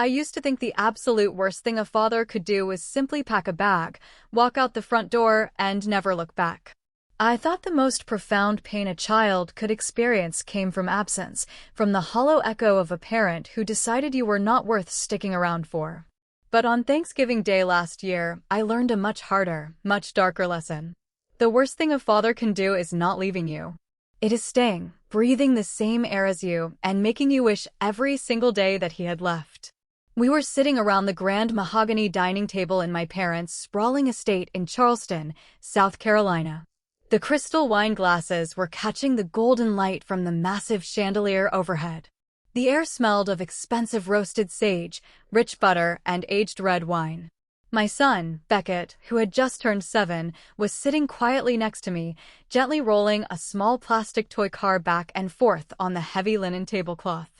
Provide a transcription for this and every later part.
I used to think the absolute worst thing a father could do was simply pack a bag, walk out the front door, and never look back. I thought the most profound pain a child could experience came from absence, from the hollow echo of a parent who decided you were not worth sticking around for. But on Thanksgiving Day last year, I learned a much harder, much darker lesson. The worst thing a father can do is not leaving you. It is staying, breathing the same air as you, and making you wish every single day that he had left. We were sitting around the grand mahogany dining table in my parents' sprawling estate in Charleston, South Carolina. The crystal wine glasses were catching the golden light from the massive chandelier overhead. The air smelled of expensive roasted sage, rich butter, and aged red wine. My son, Beckett, who had just turned 7, was sitting quietly next to me, gently rolling a small plastic toy car back and forth on the heavy linen tablecloth.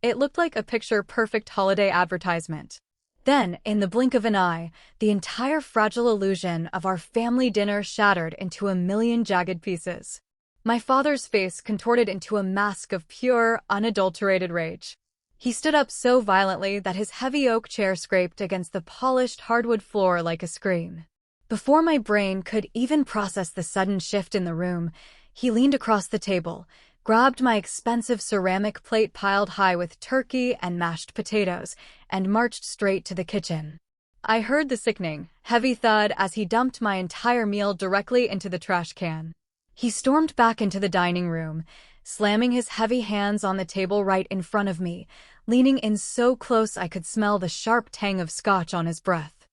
It looked like a picture-perfect holiday advertisement. Then, in the blink of an eye, the entire fragile illusion of our family dinner shattered into a million jagged pieces. My father's face contorted into a mask of pure, unadulterated rage. He stood up so violently that his heavy oak chair scraped against the polished hardwood floor like a scream. Before my brain could even process the sudden shift in the room, he leaned across the table, grabbed my expensive ceramic plate piled high with turkey and mashed potatoes, and marched straight to the kitchen. I heard the sickening, heavy thud as he dumped my entire meal directly into the trash can. He stormed back into the dining room, slamming his heavy hands on the table right in front of me, leaning in so close I could smell the sharp tang of scotch on his breath.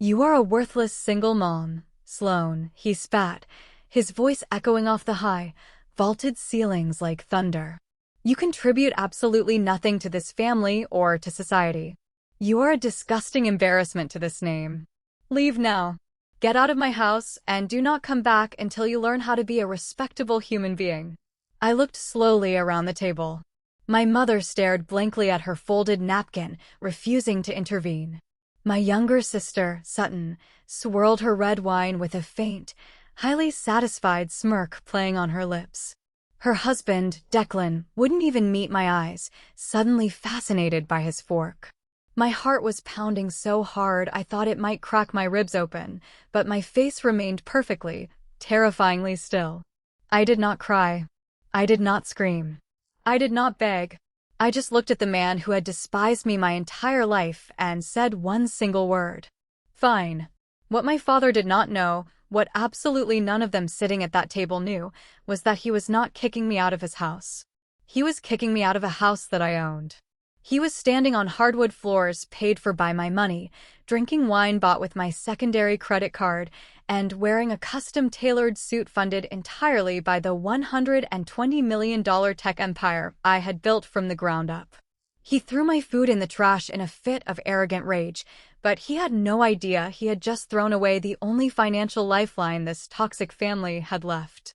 "You are a worthless single mom, Sloane," he spat, his voice echoing off the high, vaulted ceilings like thunder. "You contribute absolutely nothing to this family or to society. You are a disgusting embarrassment to this name. Leave now. Get out of my house and do not come back until you learn how to be a respectable human being." I looked slowly around the table. My mother stared blankly at her folded napkin, refusing to intervene. My younger sister, Sutton, swirled her red wine with a faint, highly satisfied smirk playing on her lips. Her husband, Declan, wouldn't even meet my eyes, suddenly fascinated by his fork. My heart was pounding so hard I thought it might crack my ribs open, but my face remained perfectly, terrifyingly still. I did not cry. I did not scream. I did not beg. I just looked at the man who had despised me my entire life and said one single word. Fine. What my father did not know, what absolutely none of them sitting at that table knew, was that he was not kicking me out of his house. He was kicking me out of a house that I owned. He was standing on hardwood floors paid for by my money, drinking wine bought with my secondary credit card, and wearing a custom-tailored suit funded entirely by the $120 million tech empire I had built from the ground up. He threw my food in the trash in a fit of arrogant rage, but he had no idea he had just thrown away the only financial lifeline this toxic family had left.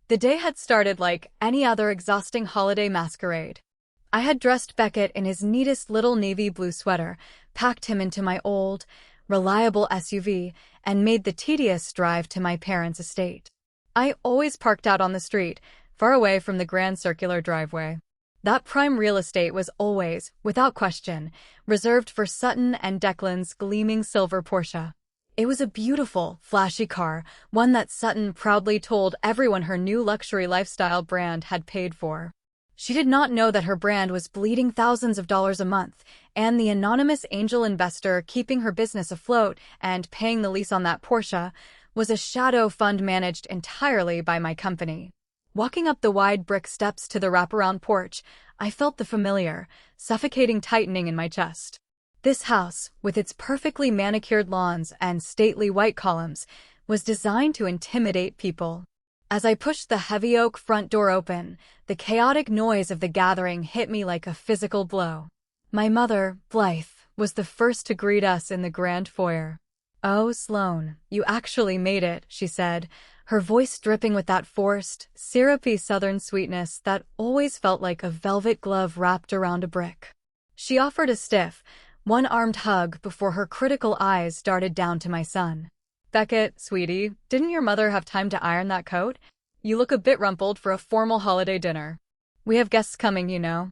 The day had started like any other exhausting holiday masquerade. I had dressed Beckett in his neatest little navy blue sweater, packed him into my old, reliable SUV, and made the tedious drive to my parents' estate. I always parked out on the street, far away from the grand circular driveway. That prime real estate was always, without question, reserved for Sutton and Declan's gleaming silver Porsche. It was a beautiful, flashy car, one that Sutton proudly told everyone her new luxury lifestyle brand had paid for. She did not know that her brand was bleeding thousands of dollars a month, and the anonymous angel investor keeping her business afloat and paying the lease on that Porsche was a shadow fund managed entirely by my company. Walking up the wide brick steps to the wraparound porch, I felt the familiar, suffocating tightening in my chest. This house, with its perfectly manicured lawns and stately white columns, was designed to intimidate people. As I pushed the heavy oak front door open, the chaotic noise of the gathering hit me like a physical blow. My mother, Blythe, was the first to greet us in the grand foyer. "Oh, Sloane, you actually made it," she said, her voice dripping with that forced, syrupy southern sweetness that always felt like a velvet glove wrapped around a brick. She offered a stiff, one-armed hug before her critical eyes darted down to my son. "Beckett, sweetie, didn't your mother have time to iron that coat? You look a bit rumpled for a formal holiday dinner. We have guests coming, you know."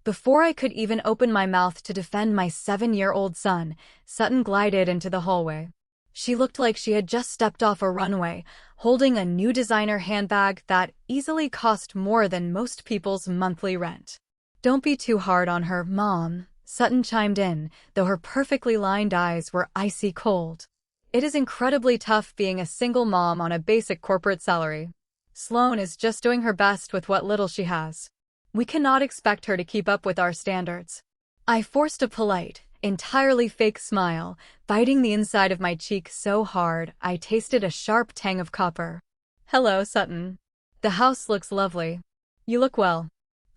Before I could even open my mouth to defend my 7-year-old son, Sutton glided into the hallway. She looked like she had just stepped off a runway, holding a new designer handbag that easily cost more than most people's monthly rent. "Don't be too hard on her, Mom," Sutton chimed in, though her perfectly lined eyes were icy cold. "It is incredibly tough being a single mom on a basic corporate salary. Sloane is just doing her best with what little she has. We cannot expect her to keep up with our standards." I forced a polite, entirely fake smile, biting the inside of my cheek so hard I tasted a sharp tang of copper. "Hello, Sutton. The house looks lovely. You look well."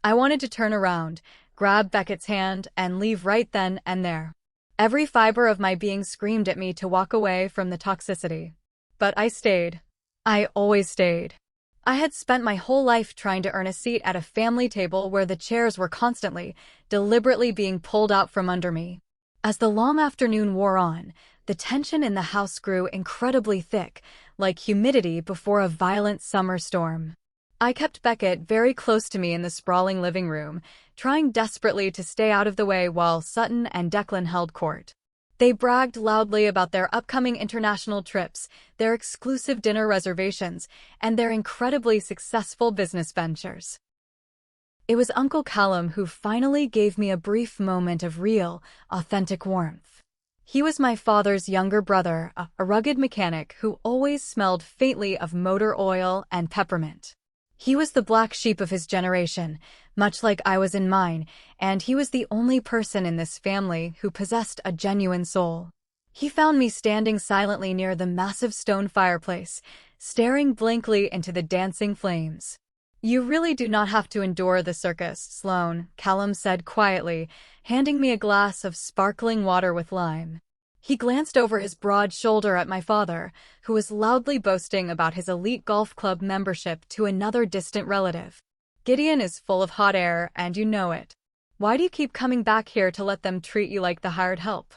I wanted to turn around, grab Beckett's hand, and leave right then and there. Every fiber of my being screamed at me to walk away from the toxicity. But I stayed. I always stayed. I had spent my whole life trying to earn a seat at a family table where the chairs were constantly, deliberately being pulled out from under me. As the long afternoon wore on, the tension in the house grew incredibly thick, like humidity before a violent summer storm. I kept Beckett very close to me in the sprawling living room, trying desperately to stay out of the way while Sutton and Declan held court. They bragged loudly about their upcoming international trips, their exclusive dinner reservations, and their incredibly successful business ventures. It was Uncle Callum who finally gave me a brief moment of real, authentic warmth. He was my father's younger brother, a rugged mechanic who always smelled faintly of motor oil and peppermint. He was the black sheep of his generation, much like I was in mine, and he was the only person in this family who possessed a genuine soul. He found me standing silently near the massive stone fireplace, staring blankly into the dancing flames. "You really do not have to endure the circus, Sloane," Callum said quietly, handing me a glass of sparkling water with lime. He glanced over his broad shoulder at my father, who was loudly boasting about his elite golf club membership to another distant relative. "Gideon is full of hot air, and you know it. Why do you keep coming back here to let them treat you like the hired help?"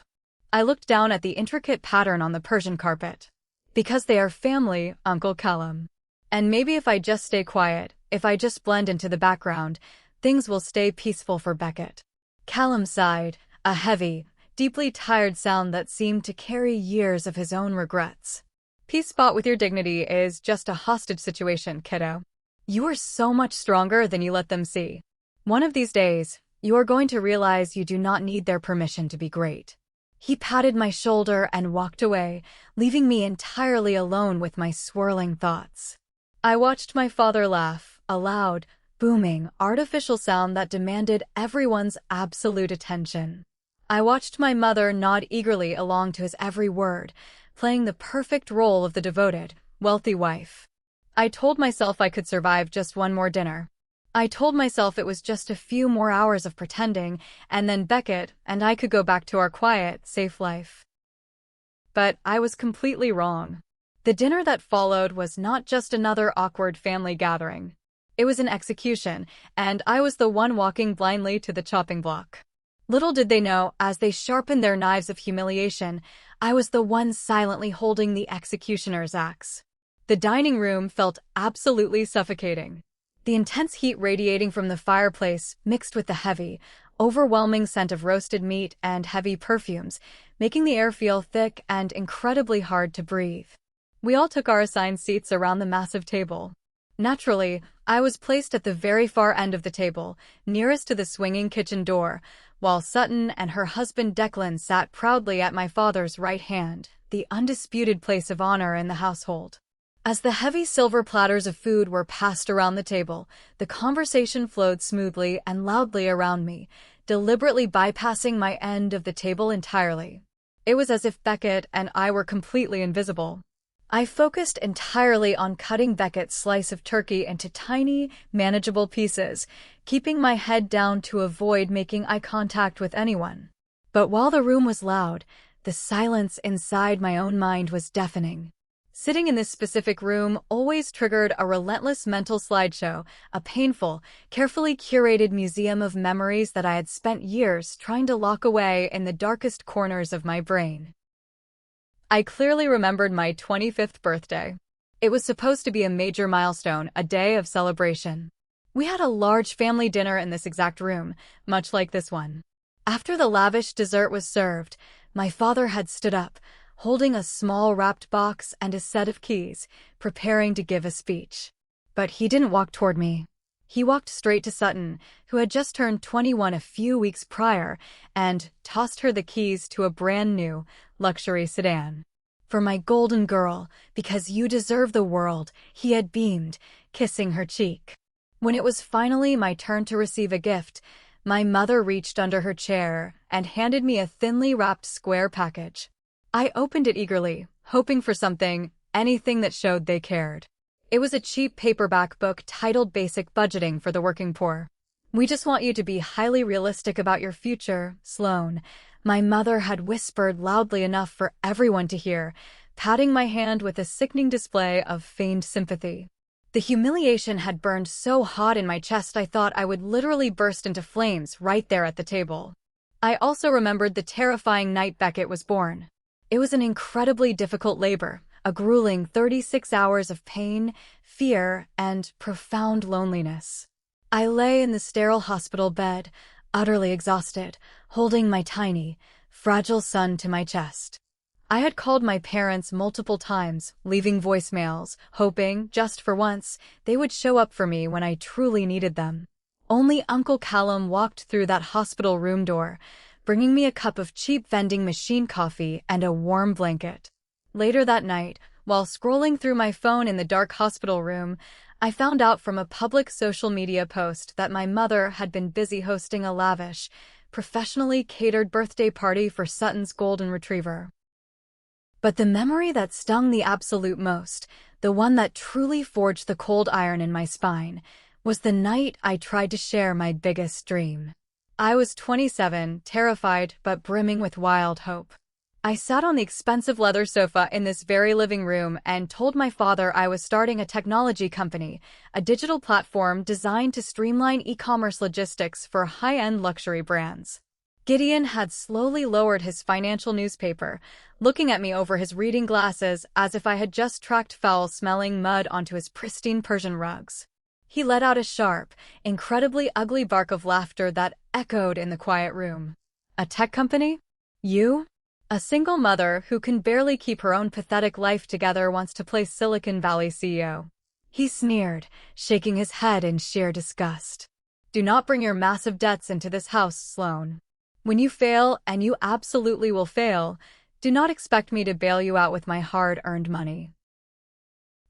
I looked down at the intricate pattern on the Persian carpet. "Because they are family, Uncle Callum. And maybe if I just stay quiet, if I just blend into the background, things will stay peaceful for Beckett." Callum sighed, a heavy, deeply tired sound that seemed to carry years of his own regrets. "Peace bought with your dignity is just a hostage situation, kiddo. You are so much stronger than you let them see. One of these days, you are going to realize you do not need their permission to be great." He patted my shoulder and walked away, leaving me entirely alone with my swirling thoughts. I watched my father laugh, a loud, booming, artificial sound that demanded everyone's absolute attention. I watched my mother nod eagerly along to his every word, playing the perfect role of the devoted, wealthy wife. I told myself I could survive just one more dinner. I told myself it was just a few more hours of pretending, and then Beckett and I could go back to our quiet, safe life. But I was completely wrong. The dinner that followed was not just another awkward family gathering. It was an execution, and I was the one walking blindly to the chopping block. Little did they know, as they sharpened their knives of humiliation, I was the one silently holding the executioner's axe. The dining room felt absolutely suffocating. The intense heat radiating from the fireplace mixed with the heavy, overwhelming scent of roasted meat and heavy perfumes, making the air feel thick and incredibly hard to breathe. We all took our assigned seats around the massive table. Naturally, I was placed at the very far end of the table, nearest to the swinging kitchen door, while Sutton and her husband Declan sat proudly at my father's right hand, the undisputed place of honor in the household. As the heavy silver platters of food were passed around the table, the conversation flowed smoothly and loudly around me, deliberately bypassing my end of the table entirely. It was as if Beckett and I were completely invisible. I focused entirely on cutting Beckett's slice of turkey into tiny, manageable pieces, keeping my head down to avoid making eye contact with anyone. But while the room was loud, the silence inside my own mind was deafening. Sitting in this specific room always triggered a relentless mental slideshow, a painful, carefully curated museum of memories that I had spent years trying to lock away in the darkest corners of my brain. I clearly remembered my 25th birthday. It was supposed to be a major milestone, a day of celebration. We had a large family dinner in this exact room, much like this one. After the lavish dessert was served, my father had stood up, holding a small wrapped box and a set of keys, preparing to give a speech. But he didn't walk toward me. He walked straight to Sutton, who had just turned 21 a few weeks prior, and tossed her the keys to a brand-new luxury sedan. "For my golden girl, because you deserve the world," he had beamed, kissing her cheek. When it was finally my turn to receive a gift, my mother reached under her chair and handed me a thinly wrapped square package. I opened it eagerly, hoping for anything that showed they cared. It was a cheap paperback book titled Basic Budgeting for the Working Poor. "We just want you to be highly realistic about your future, Sloane," my mother had whispered loudly enough for everyone to hear, patting my hand with a sickening display of feigned sympathy. The humiliation had burned so hot in my chest I thought I would literally burst into flames right there at the table. I also remembered the terrifying night Beckett was born. It was an incredibly difficult labor, a grueling 36 hours of pain, fear, and profound loneliness. I lay in the sterile hospital bed, utterly exhausted, holding my tiny, fragile son to my chest. I had called my parents multiple times, leaving voicemails, hoping, just for once, they would show up for me when I truly needed them. Only Uncle Callum walked through that hospital room door, bringing me a cup of cheap vending machine coffee and a warm blanket. Later that night, while scrolling through my phone in the dark hospital room, I found out from a public social media post that my mother had been busy hosting a lavish, professionally catered birthday party for Sutton's golden retriever. But the memory that stung the absolute most, the one that truly forged the cold iron in my spine, was the night I tried to share my biggest dream. I was 27, terrified but brimming with wild hope. I sat on the expensive leather sofa in this very living room and told my father I was starting a technology company, a digital platform designed to streamline e-commerce logistics for high-end luxury brands. Gideon had slowly lowered his financial newspaper, looking at me over his reading glasses as if I had just tracked foul-smelling mud onto his pristine Persian rugs. He let out a sharp, incredibly ugly bark of laughter that echoed in the quiet room. "A tech company? You? A single mother who can barely keep her own pathetic life together wants to play Silicon Valley CEO." He sneered, shaking his head in sheer disgust. "Do not bring your massive debts into this house, Sloane. When you fail, and you absolutely will fail, do not expect me to bail you out with my hard-earned money."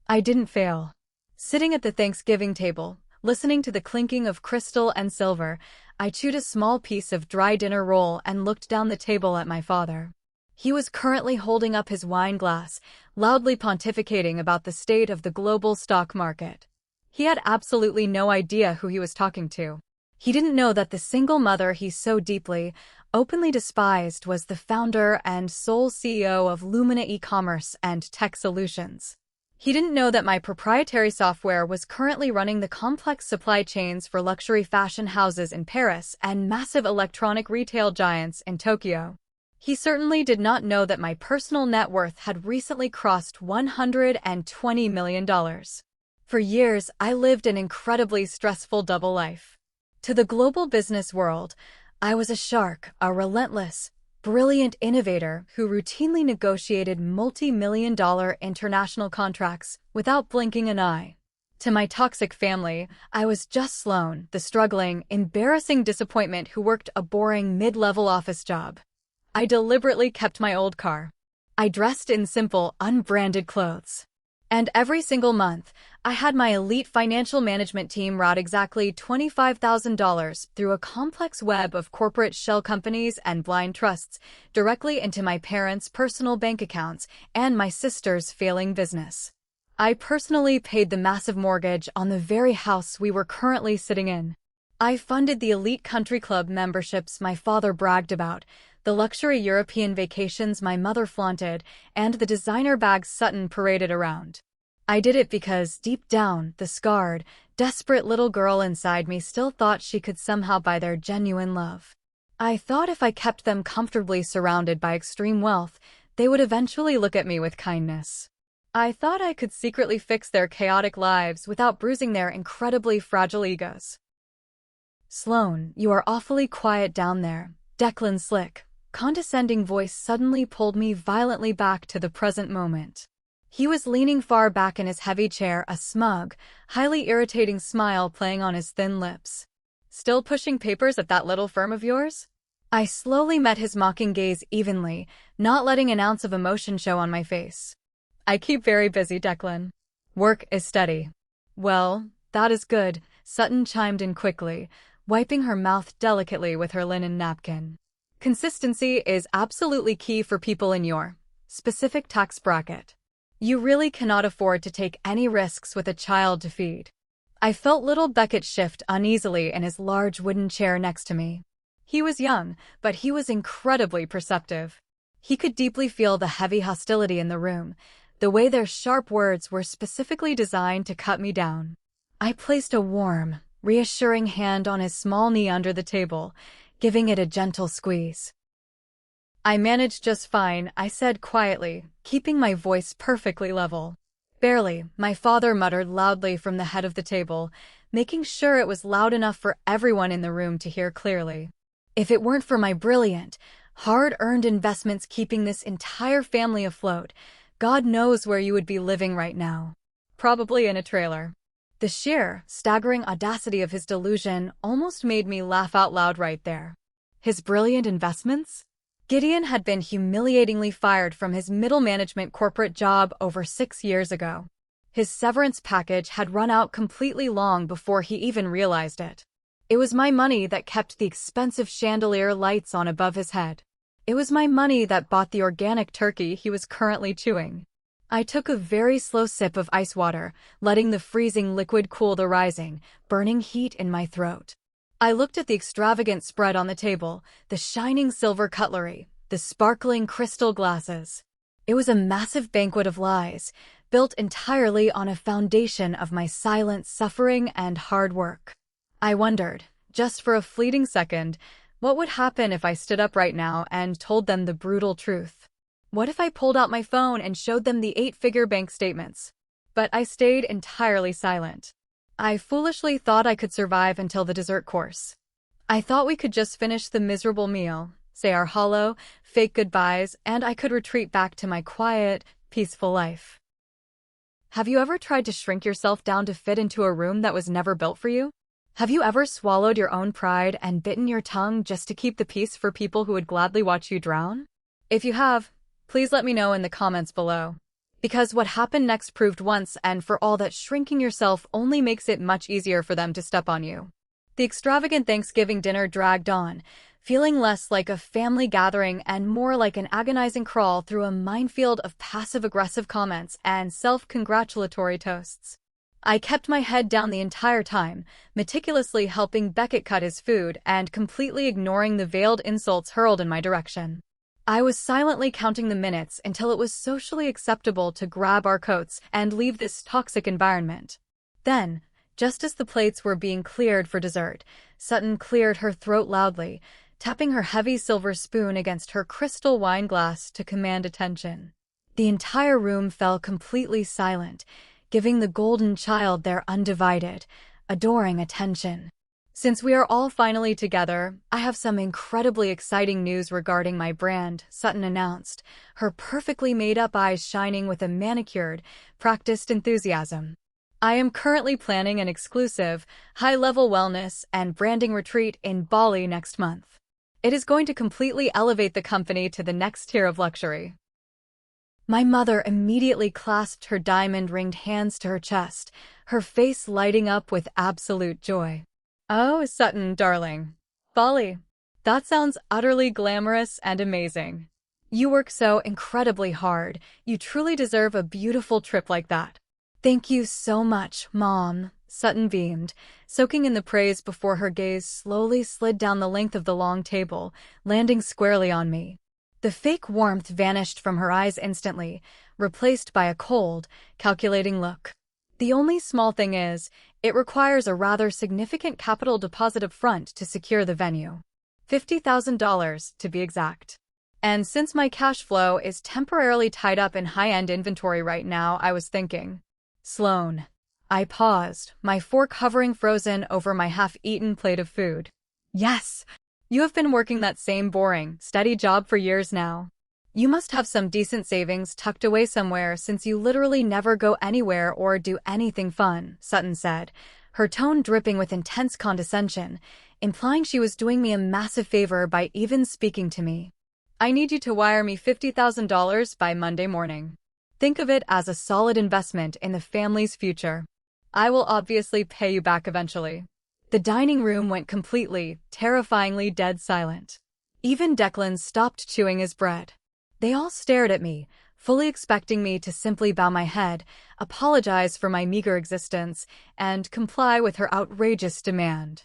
I didn't fail. Sitting at the Thanksgiving table, listening to the clinking of crystal and silver, I chewed a small piece of dry dinner roll and looked down the table at my father. He was currently holding up his wine glass, loudly pontificating about the state of the global stock market. He had absolutely no idea who he was talking to. He didn't know that the single mother he so deeply, openly despised was the founder and sole CEO of Lumina e-commerce and tech solutions. He didn't know that my proprietary software was currently running the complex supply chains for luxury fashion houses in Paris and massive electronic retail giants in Tokyo. He certainly did not know that my personal net worth had recently crossed $120 million. For years, I lived an incredibly stressful double life. To the global business world, I was a shark, a relentless, brilliant innovator who routinely negotiated multi-million-dollar international contracts without blinking an eye. To my toxic family, I was just Sloane, the struggling, embarrassing disappointment who worked a boring mid-level office job. I deliberately kept my old car. I dressed in simple, unbranded clothes. And every single month, I had my elite financial management team route exactly $25,000 through a complex web of corporate shell companies and blind trusts directly into my parents' personal bank accounts and my sister's failing business. I personally paid the massive mortgage on the very house we were currently sitting in. I funded the elite country club memberships my father bragged about, the luxury European vacations my mother flaunted, and the designer bags Sutton paraded around. I did it because, deep down, the scarred, desperate little girl inside me still thought she could somehow buy their genuine love. I thought if I kept them comfortably surrounded by extreme wealth, they would eventually look at me with kindness. I thought I could secretly fix their chaotic lives without bruising their incredibly fragile egos. Sloane, you are awfully quiet down there. Declan's slick, condescending voice suddenly pulled me violently back to the present moment. He was leaning far back in his heavy chair, a smug, highly irritating smile playing on his thin lips. Still pushing papers at that little firm of yours? I slowly met his mocking gaze evenly, not letting an ounce of emotion show on my face. I keep very busy, Declan. Work is steady. Well, that is good, Sutton chimed in quickly, wiping her mouth delicately with her linen napkin. Consistency is absolutely key for people in your specific tax bracket. You really cannot afford to take any risks with a child to feed. I felt little Beckett shift uneasily in his large wooden chair next to me. He was young, but he was incredibly perceptive. He could deeply feel the heavy hostility in the room, the way their sharp words were specifically designed to cut me down. I placed a warm, reassuring hand on his small knee under the table, giving it a gentle squeeze. I managed just fine, I said quietly, keeping my voice perfectly level. Barely, my father muttered loudly from the head of the table, making sure it was loud enough for everyone in the room to hear clearly. If it weren't for my brilliant, hard-earned investments keeping this entire family afloat, God knows where you would be living right now. Probably in a trailer. The sheer, staggering audacity of his delusion almost made me laugh out loud right there. His brilliant investments? Gideon had been humiliatingly fired from his middle management corporate job over 6 years ago. His severance package had run out completely long before he even realized it. It was my money that kept the expensive chandelier lights on above his head. It was my money that bought the organic turkey he was currently chewing. I took a very slow sip of ice water, letting the freezing liquid cool the rising, burning heat in my throat. I looked at the extravagant spread on the table, the shining silver cutlery, the sparkling crystal glasses. It was a massive banquet of lies, built entirely on a foundation of my silent suffering and hard work. I wondered, just for a fleeting second, what would happen if I stood up right now and told them the brutal truth? What if I pulled out my phone and showed them the 8-figure bank statements? But I stayed entirely silent. I foolishly thought I could survive until the dessert course. I thought we could just finish the miserable meal, say our hollow, fake goodbyes, and I could retreat back to my quiet, peaceful life. Have you ever tried to shrink yourself down to fit into a room that was never built for you? Have you ever swallowed your own pride and bitten your tongue just to keep the peace for people who would gladly watch you drown? If you have, please let me know in the comments below. Because what happened next proved once and for all that shrinking yourself only makes it much easier for them to step on you. The extravagant Thanksgiving dinner dragged on, feeling less like a family gathering and more like an agonizing crawl through a minefield of passive-aggressive comments and self-congratulatory toasts. I kept my head down the entire time, meticulously helping Beckett cut his food and completely ignoring the veiled insults hurled in my direction. I was silently counting the minutes until it was socially acceptable to grab our coats and leave this toxic environment. Then, just as the plates were being cleared for dessert, Sutton cleared her throat loudly, tapping her heavy silver spoon against her crystal wine glass to command attention. The entire room fell completely silent, giving the golden child their undivided, adoring attention. Since we are all finally together, I have some incredibly exciting news regarding my brand, Sutton announced, her perfectly made-up eyes shining with a manicured, practiced enthusiasm. I am currently planning an exclusive, high-level wellness and branding retreat in Bali next month. It is going to completely elevate the company to the next tier of luxury. My mother immediately clasped her diamond-ringed hands to her chest, her face lighting up with absolute joy. Oh, Sutton, darling. Bali. That sounds utterly glamorous and amazing. You work so incredibly hard. You truly deserve a beautiful trip like that. Thank you so much, Mom, Sutton beamed, soaking in the praise before her gaze slowly slid down the length of the long table, landing squarely on me. The fake warmth vanished from her eyes instantly, replaced by a cold, calculating look. The only small thing is, it requires a rather significant capital deposit up front to secure the venue. $50,000, to be exact. And since my cash flow is temporarily tied up in high-end inventory right now, I was thinking. Sloan. I paused, my fork hovering frozen over my half-eaten plate of food. Yes, you have been working that same boring, steady job for years now. You must have some decent savings tucked away somewhere since you literally never go anywhere or do anything fun, Sutton said, her tone dripping with intense condescension, implying she was doing me a massive favor by even speaking to me. I need you to wire me $50,000 by Monday morning. Think of it as a solid investment in the family's future. I will obviously pay you back eventually. The dining room went completely, terrifyingly dead silent. Even Declan stopped chewing his bread. They all stared at me, fully expecting me to simply bow my head, apologize for my meager existence, and comply with her outrageous demand.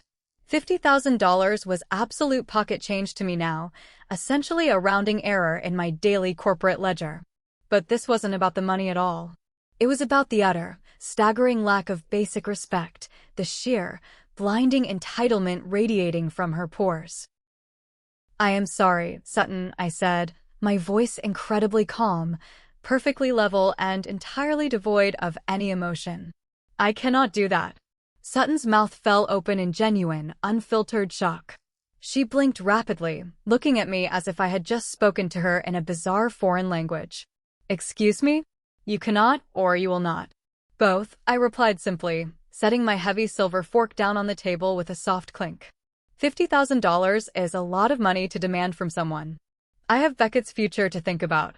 $50,000 was absolute pocket change to me now, essentially a rounding error in my daily corporate ledger. But this wasn't about the money at all. It was about the utter, staggering lack of basic respect, the sheer, blinding entitlement radiating from her pores. I am sorry, Sutton, I said, my voice incredibly calm, perfectly level and entirely devoid of any emotion. I cannot do that. Sutton's mouth fell open in genuine, unfiltered shock. She blinked rapidly, looking at me as if I had just spoken to her in a bizarre foreign language. Excuse me? You cannot, or you will not. Both, I replied simply, setting my heavy silver fork down on the table with a soft clink. $50,000 is a lot of money to demand from someone. I have Beckett's future to think about.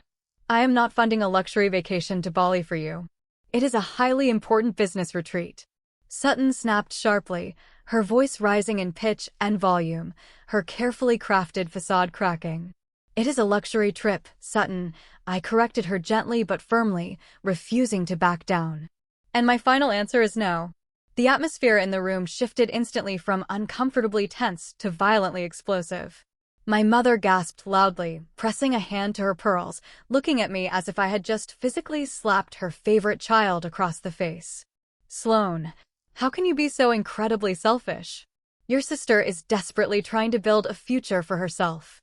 I am not funding a luxury vacation to Bali for you. It is a highly important business retreat. Sutton snapped sharply, her voice rising in pitch and volume, her carefully crafted facade cracking. It is a luxury trip, Sutton, I corrected her gently but firmly, refusing to back down. And my final answer is no. The atmosphere in the room shifted instantly from uncomfortably tense to violently explosive. My mother gasped loudly, pressing a hand to her pearls, looking at me as if I had just physically slapped her favorite child across the face. Sloan, how can you be so incredibly selfish? Your sister is desperately trying to build a future for herself.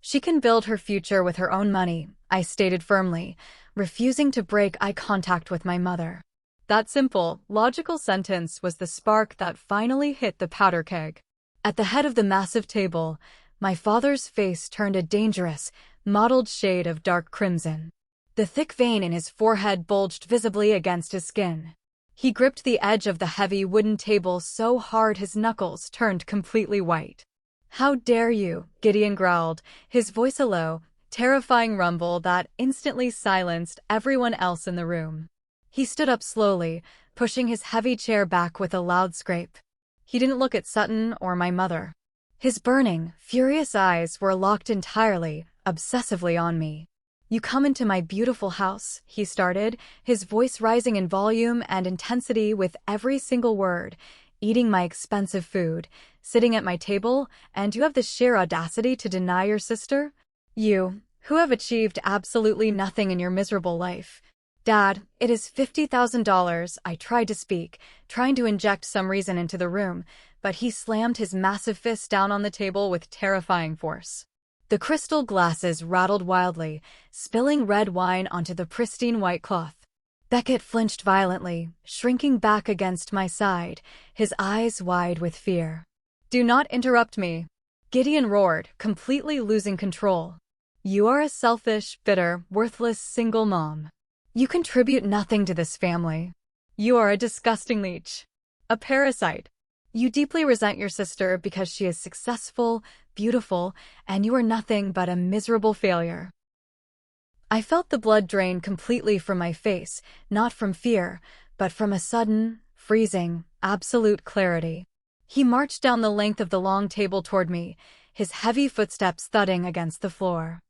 She can build her future with her own money, I stated firmly, refusing to break eye contact with my mother. That simple, logical sentence was the spark that finally hit the powder keg. At the head of the massive table, my father's face turned a dangerous, mottled shade of dark crimson. The thick vein in his forehead bulged visibly against his skin. He gripped the edge of the heavy wooden table so hard his knuckles turned completely white. How dare you, Gideon growled, his voice a low, terrifying rumble that instantly silenced everyone else in the room. He stood up slowly, pushing his heavy chair back with a loud scrape. He didn't look at Sutton or my mother. His burning, furious eyes were locked entirely, obsessively on me. You come into my beautiful house, he started, his voice rising in volume and intensity with every single word, eating my expensive food, sitting at my table, and you have the sheer audacity to deny your sister? You, who have achieved absolutely nothing in your miserable life. Dad, it is $50,000, I tried to speak, trying to inject some reason into the room, but he slammed his massive fist down on the table with terrifying force. The crystal glasses rattled wildly, spilling red wine onto the pristine white cloth. Beckett flinched violently, shrinking back against my side, his eyes wide with fear. Do not interrupt me, Gideon roared, completely losing control. You are a selfish, bitter, worthless single mom. You contribute nothing to this family. You are a disgusting leech. A parasite. You deeply resent your sister because she is successful, beautiful, and you are nothing but a miserable failure. I felt the blood drain completely from my face, not from fear, but from a sudden, freezing, absolute clarity. He marched down the length of the long table toward me, his heavy footsteps thudding against the floor.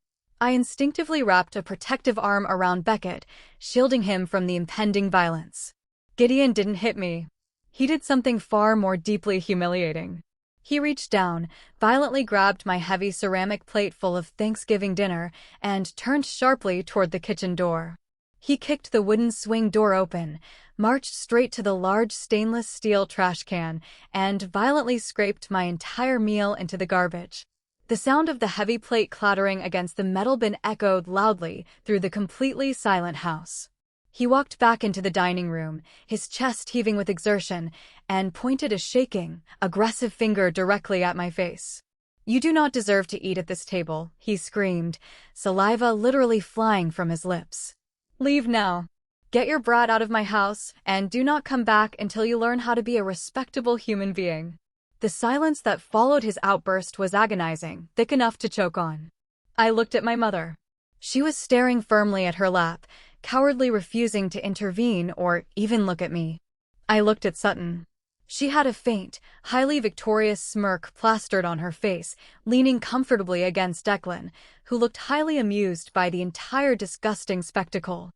I instinctively wrapped a protective arm around Beckett, shielding him from the impending violence. Gideon didn't hit me. He did something far more deeply humiliating. He reached down, violently grabbed my heavy ceramic plate full of Thanksgiving dinner, and turned sharply toward the kitchen door. He kicked the wooden swing door open, marched straight to the large stainless steel trash can, and violently scraped my entire meal into the garbage. The sound of the heavy plate clattering against the metal bin echoed loudly through the completely silent house. He walked back into the dining room, his chest heaving with exertion, and pointed a shaking, aggressive finger directly at my face. "You do not deserve to eat at this table," he screamed, saliva literally flying from his lips. "Leave now. Get your brat out of my house, and do not come back until you learn how to be a respectable human being." The silence that followed his outburst was agonizing, thick enough to choke on. I looked at my mother. She was staring firmly at her lap, cowardly refusing to intervene or even look at me. I looked at Sutton. She had a faint, highly victorious smirk plastered on her face, leaning comfortably against Declan, who looked highly amused by the entire disgusting spectacle.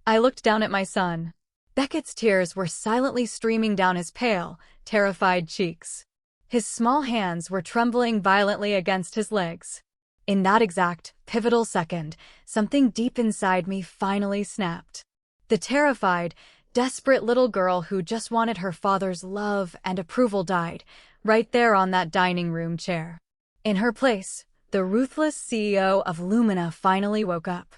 I looked down at my son. Beckett's tears were silently streaming down his pale, terrified cheeks. His small hands were trembling violently against his legs. In that exact, pivotal second, something deep inside me finally snapped. The terrified, desperate little girl who just wanted her father's love and approval died, right there on that dining room chair. In her place, the ruthless CEO of Lumina finally woke up.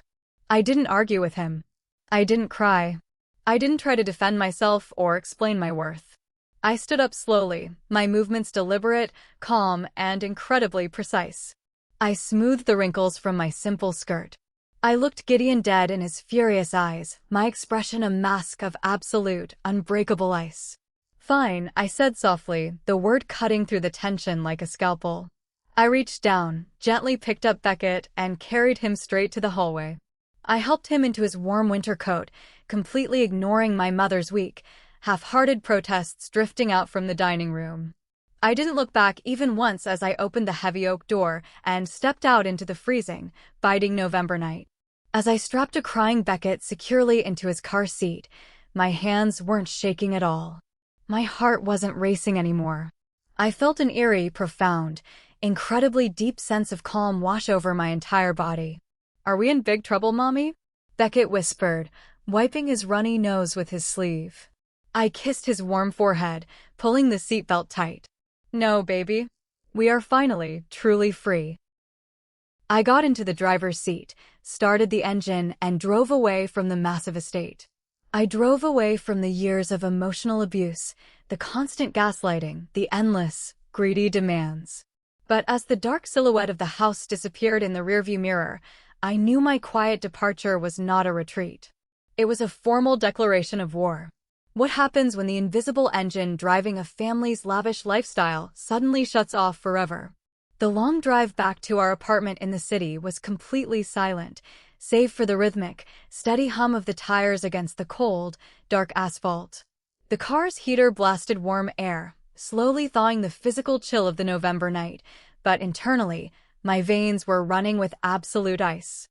I didn't argue with him. I didn't cry. I didn't try to defend myself or explain my worth. I stood up slowly, my movements deliberate, calm, and incredibly precise. I smoothed the wrinkles from my simple skirt. I looked Gideon dead in his furious eyes, my expression a mask of absolute, unbreakable ice. "Fine," I said softly, the word cutting through the tension like a scalpel. I reached down, gently picked up Beckett, and carried him straight to the hallway. I helped him into his warm winter coat, completely ignoring my mother's weak, half-hearted protests drifting out from the dining room. I didn't look back even once as I opened the heavy oak door and stepped out into the freezing, biting November night. As I strapped a crying Beckett securely into his car seat, my hands weren't shaking at all. My heart wasn't racing anymore. I felt an eerie, profound, incredibly deep sense of calm wash over my entire body. "Are we in big trouble, Mommy?" Beckett whispered, wiping his runny nose with his sleeve. I kissed his warm forehead, pulling the seatbelt tight. "No, baby. We are finally, truly free." I got into the driver's seat, started the engine, and drove away from the massive estate. I drove away from the years of emotional abuse, the constant gaslighting, the endless, greedy demands. But as the dark silhouette of the house disappeared in the rearview mirror, I knew my quiet departure was not a retreat. It was a formal declaration of war. What happens when the invisible engine driving a family's lavish lifestyle suddenly shuts off forever? The long drive back to our apartment in the city was completely silent, save for the rhythmic, steady hum of the tires against the cold, dark asphalt. The car's heater blasted warm air, slowly thawing the physical chill of the November night, but internally, my veins were running with absolute ice.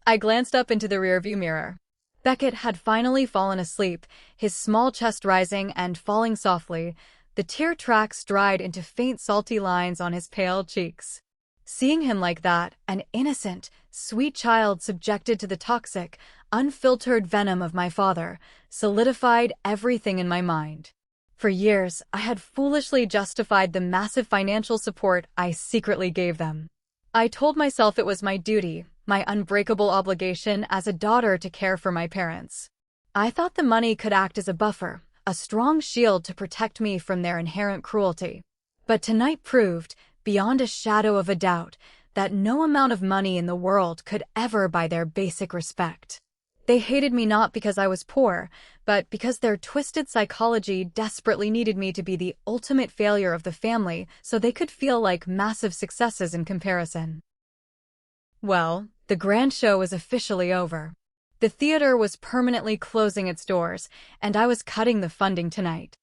I glanced up into the rearview mirror. Beckett had finally fallen asleep, his small chest rising and falling softly, the tear tracks dried into faint salty lines on his pale cheeks. Seeing him like that, an innocent, sweet child subjected to the toxic, unfiltered venom of my father, solidified everything in my mind. For years, I had foolishly justified the massive financial support I secretly gave them. I told myself it was my duty, my unbreakable obligation as a daughter to care for my parents. I thought the money could act as a buffer, a strong shield to protect me from their inherent cruelty. But tonight proved, beyond a shadow of a doubt, that no amount of money in the world could ever buy their basic respect. They hated me not because I was poor, but because their twisted psychology desperately needed me to be the ultimate failure of the family so they could feel like massive successes in comparison. Well, the grand show was officially over. The theater was permanently closing its doors, and I was cutting the funding tonight.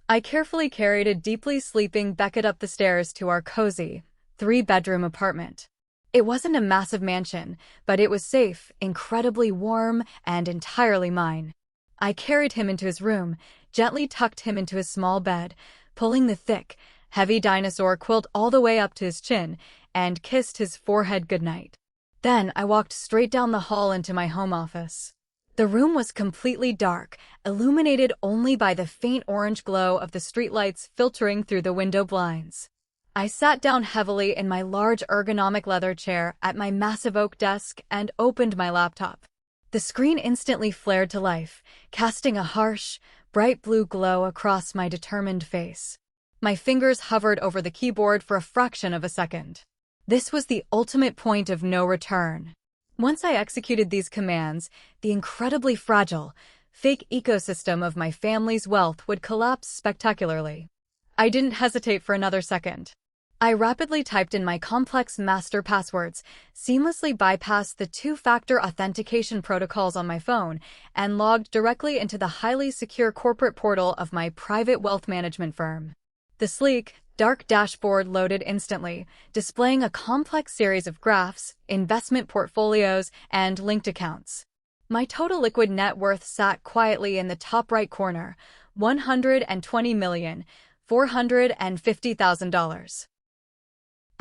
I carefully carried a deeply sleeping Beckett up the stairs to our cozy, 3-bedroom apartment. It wasn't a massive mansion, but it was safe, incredibly warm, and entirely mine. I carried him into his room, gently tucked him into his small bed, pulling the thick, heavy dinosaur quilt all the way up to his chin, and kissed his forehead goodnight. Then I walked straight down the hall into my home office. The room was completely dark, illuminated only by the faint orange glow of the streetlights filtering through the window blinds. I sat down heavily in my large ergonomic leather chair at my massive oak desk and opened my laptop. The screen instantly flared to life, casting a harsh, bright blue glow across my determined face. My fingers hovered over the keyboard for a fraction of a second. This was the ultimate point of no return. Once I executed these commands, the incredibly fragile, fake ecosystem of my family's wealth would collapse spectacularly. I didn't hesitate for another second. I rapidly typed in my complex master passwords, seamlessly bypassed the two-factor authentication protocols on my phone, and logged directly into the highly secure corporate portal of my private wealth management firm. The sleek, dark dashboard loaded instantly, displaying a complex series of graphs, investment portfolios, and linked accounts. My total liquid net worth sat quietly in the top right corner, $120,450,000.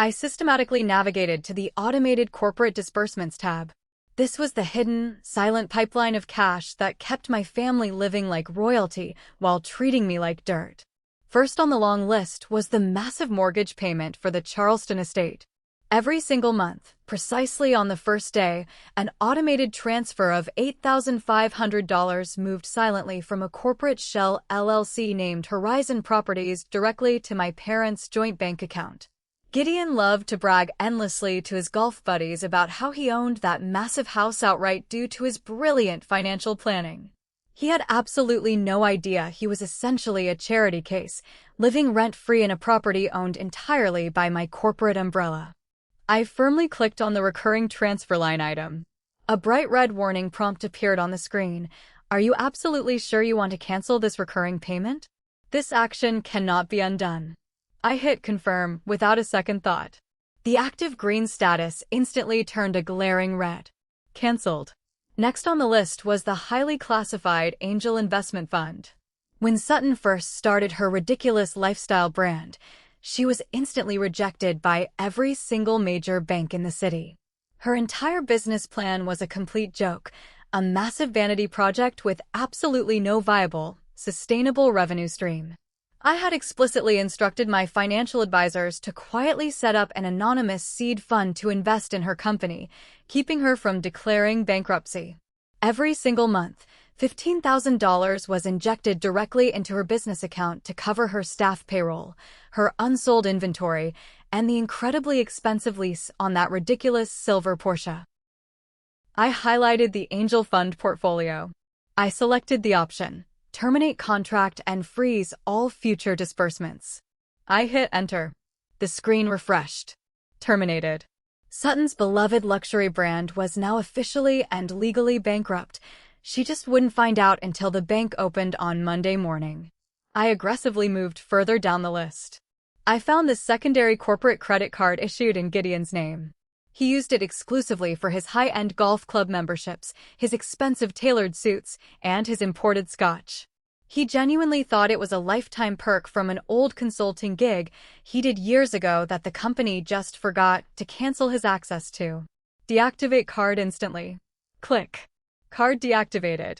I systematically navigated to the Automated Corporate Disbursements tab. This was the hidden, silent pipeline of cash that kept my family living like royalty while treating me like dirt. First on the long list was the massive mortgage payment for the Charleston estate. Every single month, precisely on the first day, an automated transfer of $8,500 moved silently from a corporate shell LLC named Horizon Properties directly to my parents' joint bank account. Gideon loved to brag endlessly to his golf buddies about how he owned that massive house outright due to his brilliant financial planning. He had absolutely no idea he was essentially a charity case, living rent-free in a property owned entirely by my corporate umbrella. I firmly clicked on the recurring transfer line item. A bright red warning prompt appeared on the screen. Are you absolutely sure you want to cancel this recurring payment? This action cannot be undone. I hit confirm without a second thought. The active green status instantly turned a glaring red. Cancelled. Next on the list was the highly classified Angel Investment Fund. When Sutton first started her ridiculous lifestyle brand, she was instantly rejected by every single major bank in the city. Her entire business plan was a complete joke, a massive vanity project with absolutely no viable, sustainable revenue stream. I had explicitly instructed my financial advisors to quietly set up an anonymous seed fund to invest in her company, keeping her from declaring bankruptcy. Every single month, $15,000 was injected directly into her business account to cover her staff payroll, her unsold inventory, and the incredibly expensive lease on that ridiculous silver Porsche. I highlighted the Angel Fund portfolio. I selected the option, terminate contract and freeze all future disbursements. I hit enter. The screen refreshed. Terminated. Sutton's beloved luxury brand was now officially and legally bankrupt. She just wouldn't find out until the bank opened on Monday morning. I aggressively moved further down the list. I found the secondary corporate credit card issued in Gideon's name. He used it exclusively for his high-end golf club memberships, his expensive tailored suits, and his imported scotch. He genuinely thought it was a lifetime perk from an old consulting gig he did years ago that the company just forgot to cancel his access to. Deactivate card instantly. Click. Card deactivated.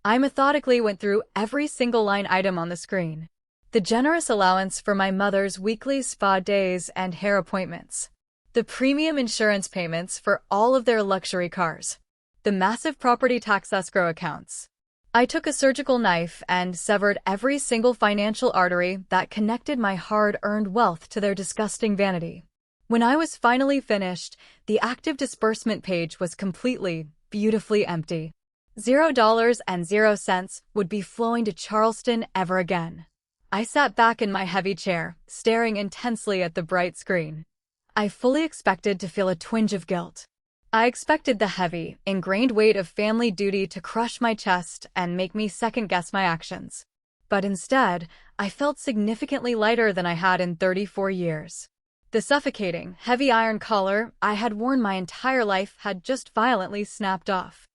I methodically went through every single line item on the screen. The generous allowance for my mother's weekly spa days and hair appointments. The premium insurance payments for all of their luxury cars. The massive property tax escrow accounts. I took a surgical knife and severed every single financial artery that connected my hard-earned wealth to their disgusting vanity. When I was finally finished, the active disbursement page was completely, beautifully empty. $0 would be flowing to Charleston ever again. I sat back in my heavy chair, staring intensely at the bright screen. I fully expected to feel a twinge of guilt. I expected the heavy, ingrained weight of family duty to crush my chest and make me second-guess my actions. But instead, I felt significantly lighter than I had in 34 years. The suffocating, heavy iron collar I had worn my entire life had just violently snapped off.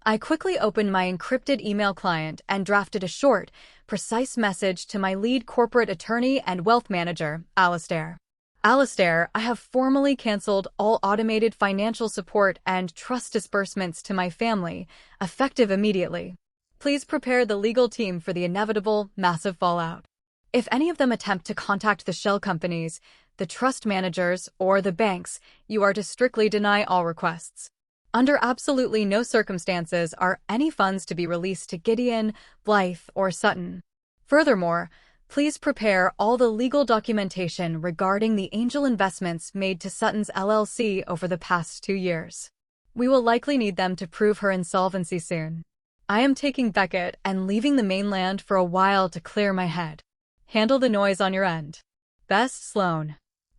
I quickly opened my encrypted email client and drafted a short, precise message to my lead corporate attorney and wealth manager, Alastair. Alastair, I have formally canceled all automated financial support and trust disbursements to my family, effective immediately. Please prepare the legal team for the inevitable, massive fallout. If any of them attempt to contact the shell companies, the trust managers, or the banks, you are to strictly deny all requests. Under absolutely no circumstances are any funds to be released to Gideon, Blythe, or Sutton. Furthermore, please prepare all the legal documentation regarding the angel investments made to Sutton's LLC over the past 2 years. We will likely need them to prove her insolvency soon. I am taking Beckett and leaving the mainland for a while to clear my head. Handle the noise on your end. Best, Sloan.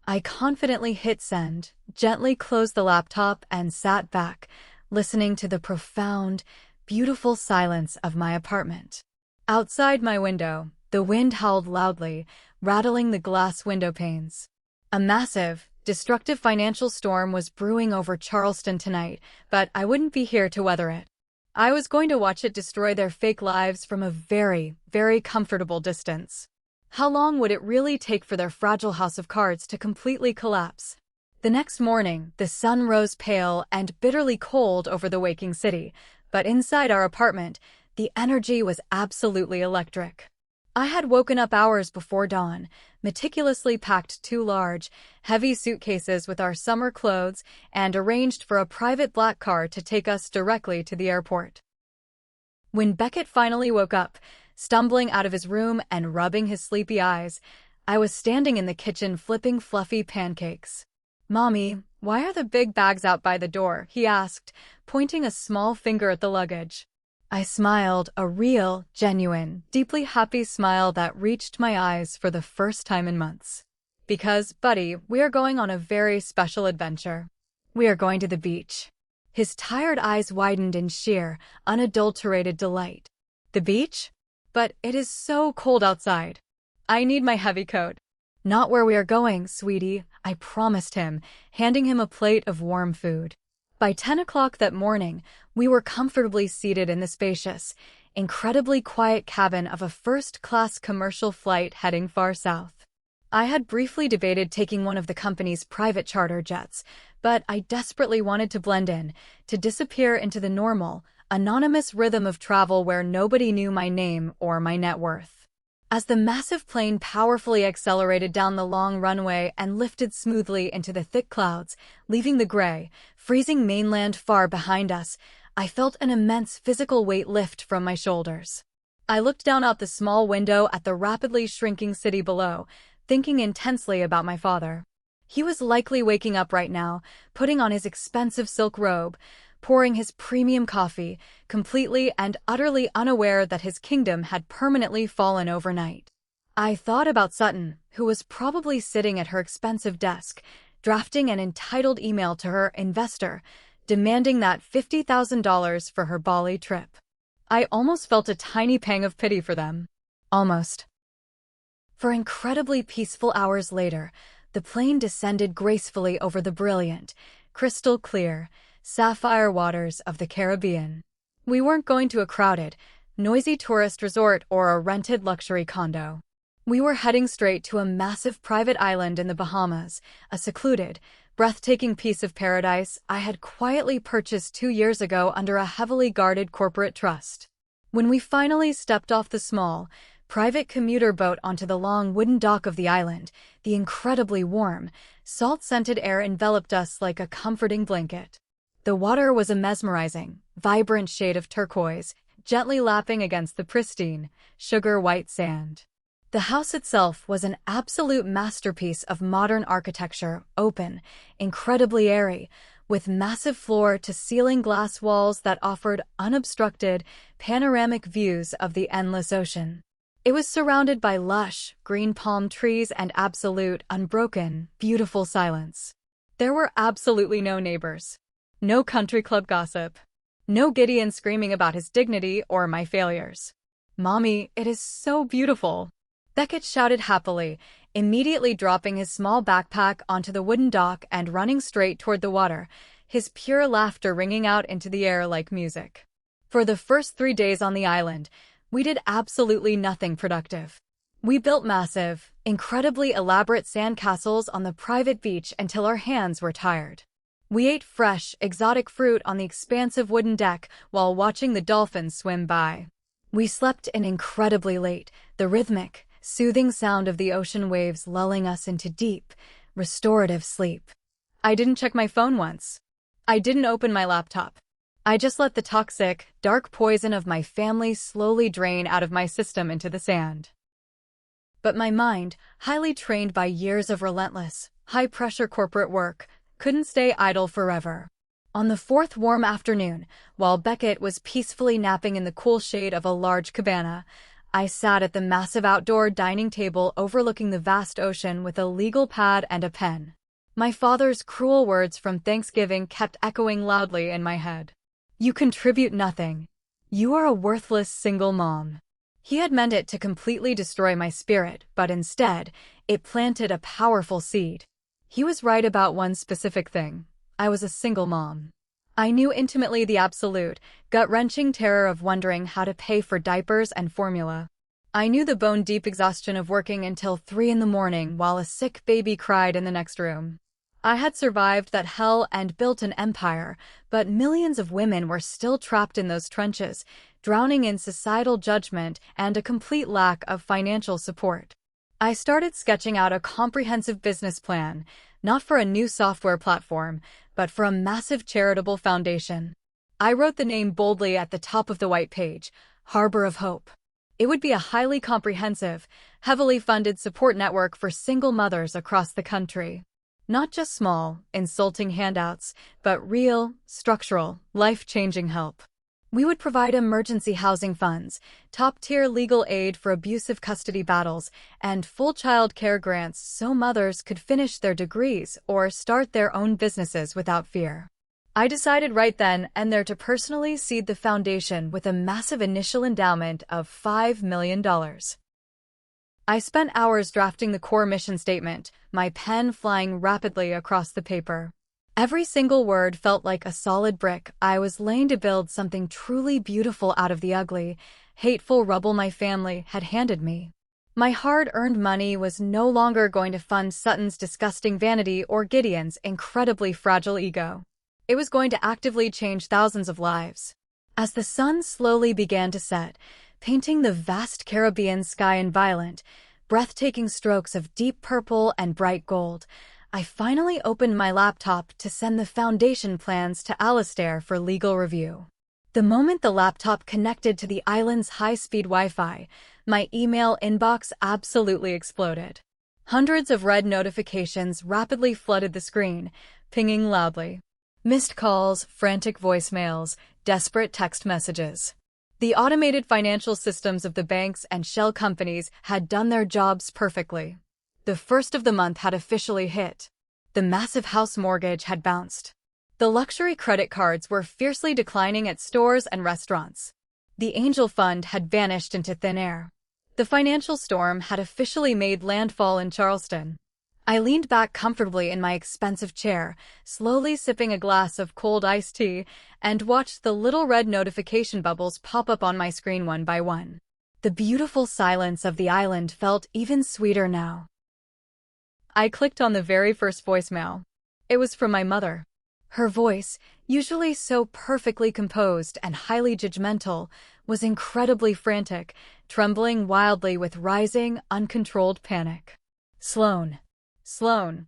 I confidently hit send, gently closed the laptop, and sat back, listening to the profound, beautiful silence of my apartment. Outside my window, the wind howled loudly, rattling the glass window panes. A massive, destructive financial storm was brewing over Charleston tonight, but I wouldn't be here to weather it. I was going to watch it destroy their fake lives from a very, very comfortable distance. How long would it really take for their fragile house of cards to completely collapse? The next morning, the sun rose pale and bitterly cold over the waking city, but inside our apartment, the energy was absolutely electric. I had woken up hours before dawn, meticulously packed 2 large, heavy suitcases with our summer clothes, and arranged for a private black car to take us directly to the airport. When Beckett finally woke up, stumbling out of his room and rubbing his sleepy eyes, I was standing in the kitchen flipping fluffy pancakes. "Mommy, why are the big bags out by the door?" he asked, pointing a small finger at the luggage. I smiled, a real, genuine, deeply happy smile that reached my eyes for the first time in months. "Because, buddy, we are going on a very special adventure. We are going to the beach." His tired eyes widened in sheer, unadulterated delight. "The beach? But it is so cold outside. I need my heavy coat." "Not where we are going, sweetie," I promised him, handing him a plate of warm food. By 10 o'clock that morning, we were comfortably seated in the spacious, incredibly quiet cabin of a first-class commercial flight heading far south. I had briefly debated taking one of the company's private charter jets, but I desperately wanted to blend in, to disappear into the normal, anonymous rhythm of travel where nobody knew my name or my net worth. As the massive plane powerfully accelerated down the long runway and lifted smoothly into the thick clouds, leaving the gray, freezing mainland far behind us, I felt an immense physical weight lift from my shoulders. I looked down out the small window at the rapidly shrinking city below, thinking intensely about my father. He was likely waking up right now, putting on his expensive silk robe, pouring his premium coffee, completely and utterly unaware that his kingdom had permanently fallen overnight. I thought about Sutton, who was probably sitting at her expensive desk, drafting an entitled email to her investor, demanding that $50,000 for her Bali trip. I almost felt a tiny pang of pity for them. Almost. For incredibly peaceful hours later, the plane descended gracefully over the brilliant, crystal clear, sapphire waters of the Caribbean. We weren't going to a crowded, noisy tourist resort or a rented luxury condo. We were heading straight to a massive private island in the Bahamas, a secluded, breathtaking piece of paradise I had quietly purchased 2 years ago under a heavily guarded corporate trust. When we finally stepped off the small, private commuter boat onto the long wooden dock of the island, the incredibly warm, salt-scented air enveloped us like a comforting blanket. The water was a mesmerizing, vibrant shade of turquoise, gently lapping against the pristine, sugar-white sand. The house itself was an absolute masterpiece of modern architecture, open, incredibly airy, with massive floor-to-ceiling glass walls that offered unobstructed, panoramic views of the endless ocean. It was surrounded by lush, green palm trees and absolute, unbroken, beautiful silence. There were absolutely no neighbors. No country club gossip. No Gideon screaming about his dignity or my failures. "Mommy, it is so beautiful," Beckett shouted happily, immediately dropping his small backpack onto the wooden dock and running straight toward the water, his pure laughter ringing out into the air like music. For the first 3 days on the island, we did absolutely nothing productive. We built massive, incredibly elaborate sandcastles on the private beach until our hands were tired. We ate fresh, exotic fruit on the expansive wooden deck while watching the dolphins swim by. We slept in incredibly late, the rhythmic, soothing sound of the ocean waves lulling us into deep, restorative sleep. I didn't check my phone once. I didn't open my laptop. I just let the toxic, dark poison of my family slowly drain out of my system into the sand. But my mind, highly trained by years of relentless, high-pressure corporate work, couldn't stay idle forever. On the fourth warm afternoon, while Beckett was peacefully napping in the cool shade of a large cabana, I sat at the massive outdoor dining table overlooking the vast ocean with a legal pad and a pen. My father's cruel words from Thanksgiving kept echoing loudly in my head. "You contribute nothing. You are a worthless single mom." He had meant it to completely destroy my spirit, but instead, it planted a powerful seed. He was right about one specific thing. I was a single mom. I knew intimately the absolute, gut-wrenching terror of wondering how to pay for diapers and formula. I knew the bone-deep exhaustion of working until 3 in the morning while a sick baby cried in the next room. I had survived that hell and built an empire, but millions of women were still trapped in those trenches, drowning in societal judgment and a complete lack of financial support. I started sketching out a comprehensive business plan, not for a new software platform, but for a massive charitable foundation. I wrote the name boldly at the top of the white page, Harbor of Hope. It would be a highly comprehensive, heavily funded support network for single mothers across the country. Not just small, insulting handouts, but real, structural, life-changing help. We would provide emergency housing funds, top-tier legal aid for abusive custody battles, and full child care grants so mothers could finish their degrees or start their own businesses without fear. I decided right then and there to personally seed the foundation with a massive initial endowment of $5 million. I spent hours drafting the core mission statement, my pen flying rapidly across the paper. Every single word felt like a solid brick I was laying to build something truly beautiful out of the ugly, hateful rubble my family had handed me. My hard-earned money was no longer going to fund Sutton's disgusting vanity or Gideon's incredibly fragile ego. It was going to actively change thousands of lives. As the sun slowly began to set, painting the vast Caribbean sky in violent, breathtaking strokes of deep purple and bright gold, I finally opened my laptop to send the foundation plans to Alistair for legal review. The moment the laptop connected to the island's high-speed Wi-Fi, my email inbox absolutely exploded. Hundreds of red notifications rapidly flooded the screen, pinging loudly. Missed calls, frantic voicemails, desperate text messages. The automated financial systems of the banks and shell companies had done their jobs perfectly. The first of the month had officially hit. The massive house mortgage had bounced. The luxury credit cards were fiercely declining at stores and restaurants. The angel fund had vanished into thin air. The financial storm had officially made landfall in Charleston. I leaned back comfortably in my expensive chair, slowly sipping a glass of cold iced tea, and watched the little red notification bubbles pop up on my screen one by one. The beautiful silence of the island felt even sweeter now. I clicked on the very first voicemail. It was from my mother. Her voice, usually so perfectly composed and highly judgmental, was incredibly frantic, trembling wildly with rising, uncontrolled panic. Sloan,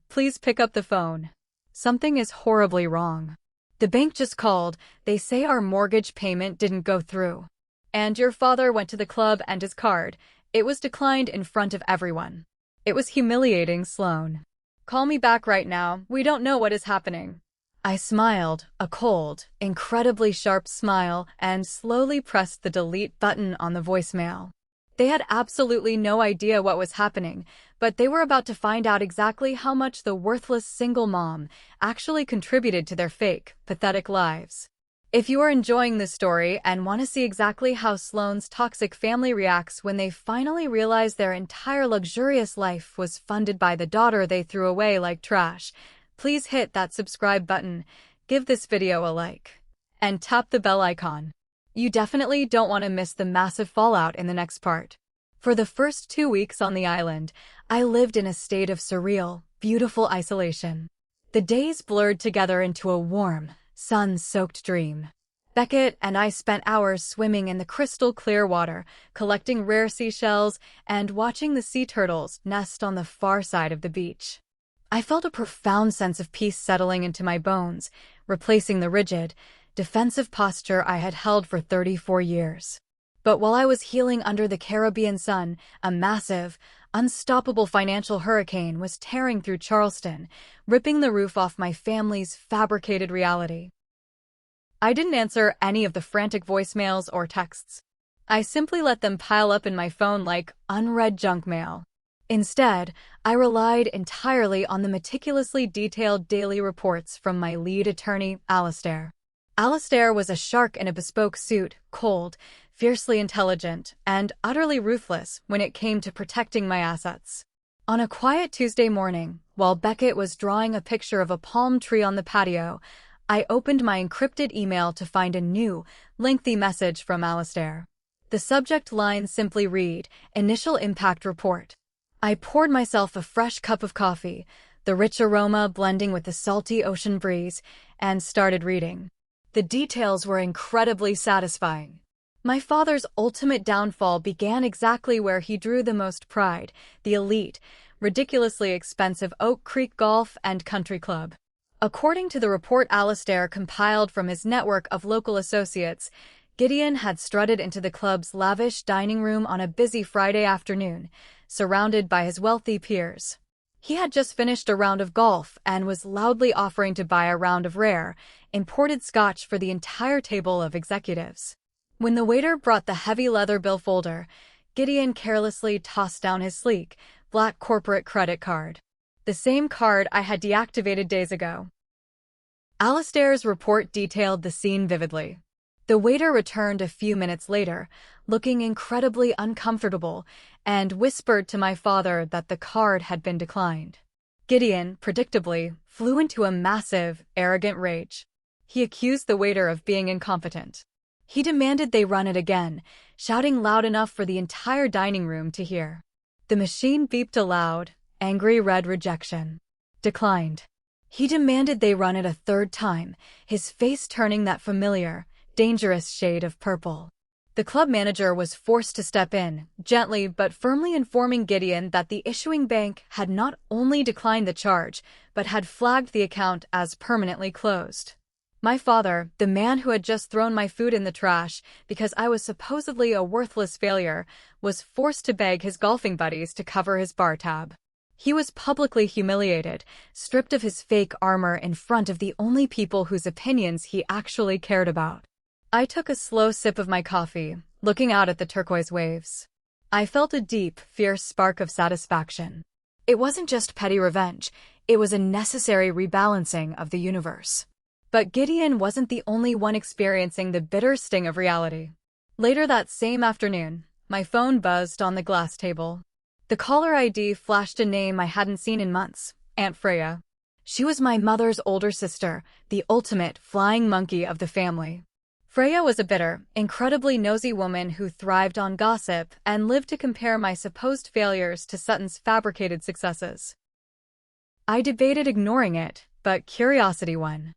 please pick up the phone. Something is horribly wrong. The bank just called. They say our mortgage payment didn't go through. And your father went to the club and his card. It was declined in front of everyone. It was humiliating, Sloan. Call me back right now. We don't know what is happening. I smiled, a cold, incredibly sharp smile, and slowly pressed the delete button on the voicemail. They had absolutely no idea what was happening, but they were about to find out exactly how much the worthless single mom actually contributed to their fake, pathetic lives. If you are enjoying this story and want to see exactly how Sloan's toxic family reacts when they finally realize their entire luxurious life was funded by the daughter they threw away like trash, please hit that subscribe button, give this video a like, and tap the bell icon. You definitely don't want to miss the massive fallout in the next part. For the first 2 weeks on the island, I lived in a state of surreal, beautiful isolation. The days blurred together into a warm, sun-soaked dream. Beckett and I spent hours swimming in the crystal clear water, collecting rare seashells, and watching the sea turtles nest on the far side of the beach. I felt a profound sense of peace settling into my bones, replacing the rigid, defensive posture I had held for 34 years. But while I was healing under the Caribbean sun, a massive, unstoppable financial hurricane was tearing through Charleston, ripping the roof off my family's fabricated reality. I didn't answer any of the frantic voicemails or texts. I simply let them pile up in my phone like unread junk mail. Instead, I relied entirely on the meticulously detailed daily reports from my lead attorney, Alastair. Alastair was a shark in a bespoke suit, cold, fiercely intelligent, and utterly ruthless when it came to protecting my assets. On a quiet Tuesday morning, while Beckett was drawing a picture of a palm tree on the patio, I opened my encrypted email to find a new, lengthy message from Alastair. The subject line simply read, "Initial Impact Report." I poured myself a fresh cup of coffee, the rich aroma blending with the salty ocean breeze, and started reading. The details were incredibly satisfying. My father's ultimate downfall began exactly where he drew the most pride, the elite, ridiculously expensive Oak Creek Golf and Country Club. According to the report Alastair compiled from his network of local associates, Gideon had strutted into the club's lavish dining room on a busy Friday afternoon, surrounded by his wealthy peers. He had just finished a round of golf and was loudly offering to buy a round of rare, imported scotch for the entire table of executives. When the waiter brought the heavy leather bill folder, Gideon carelessly tossed down his sleek, black corporate credit card. The same card I had deactivated days ago. Alastair's report detailed the scene vividly. The waiter returned a few minutes later, looking incredibly uncomfortable, and whispered to my father that the card had been declined. Gideon, predictably, flew into a massive, arrogant rage. He accused the waiter of being incompetent. He demanded they run it again, shouting loud enough for the entire dining room to hear. The machine beeped a loud, angry red rejection. Declined. He demanded they run it a third time, his face turning that familiar, dangerous shade of purple. The club manager was forced to step in, gently but firmly informing Gideon that the issuing bank had not only declined the charge, but had flagged the account as permanently closed. My father, the man who had just thrown my food in the trash because I was supposedly a worthless failure, was forced to beg his golfing buddies to cover his bar tab. He was publicly humiliated, stripped of his fake armor in front of the only people whose opinions he actually cared about. I took a slow sip of my coffee, looking out at the turquoise waves. I felt a deep, fierce spark of satisfaction. It wasn't just petty revenge, it was a necessary rebalancing of the universe. But Gideon wasn't the only one experiencing the bitter sting of reality. Later that same afternoon, my phone buzzed on the glass table. The caller ID flashed a name I hadn't seen in months, Aunt Freya. She was my mother's older sister, the ultimate flying monkey of the family. Freya was a bitter, incredibly nosy woman who thrived on gossip and lived to compare my supposed failures to Sutton's fabricated successes. I debated ignoring it, but curiosity won.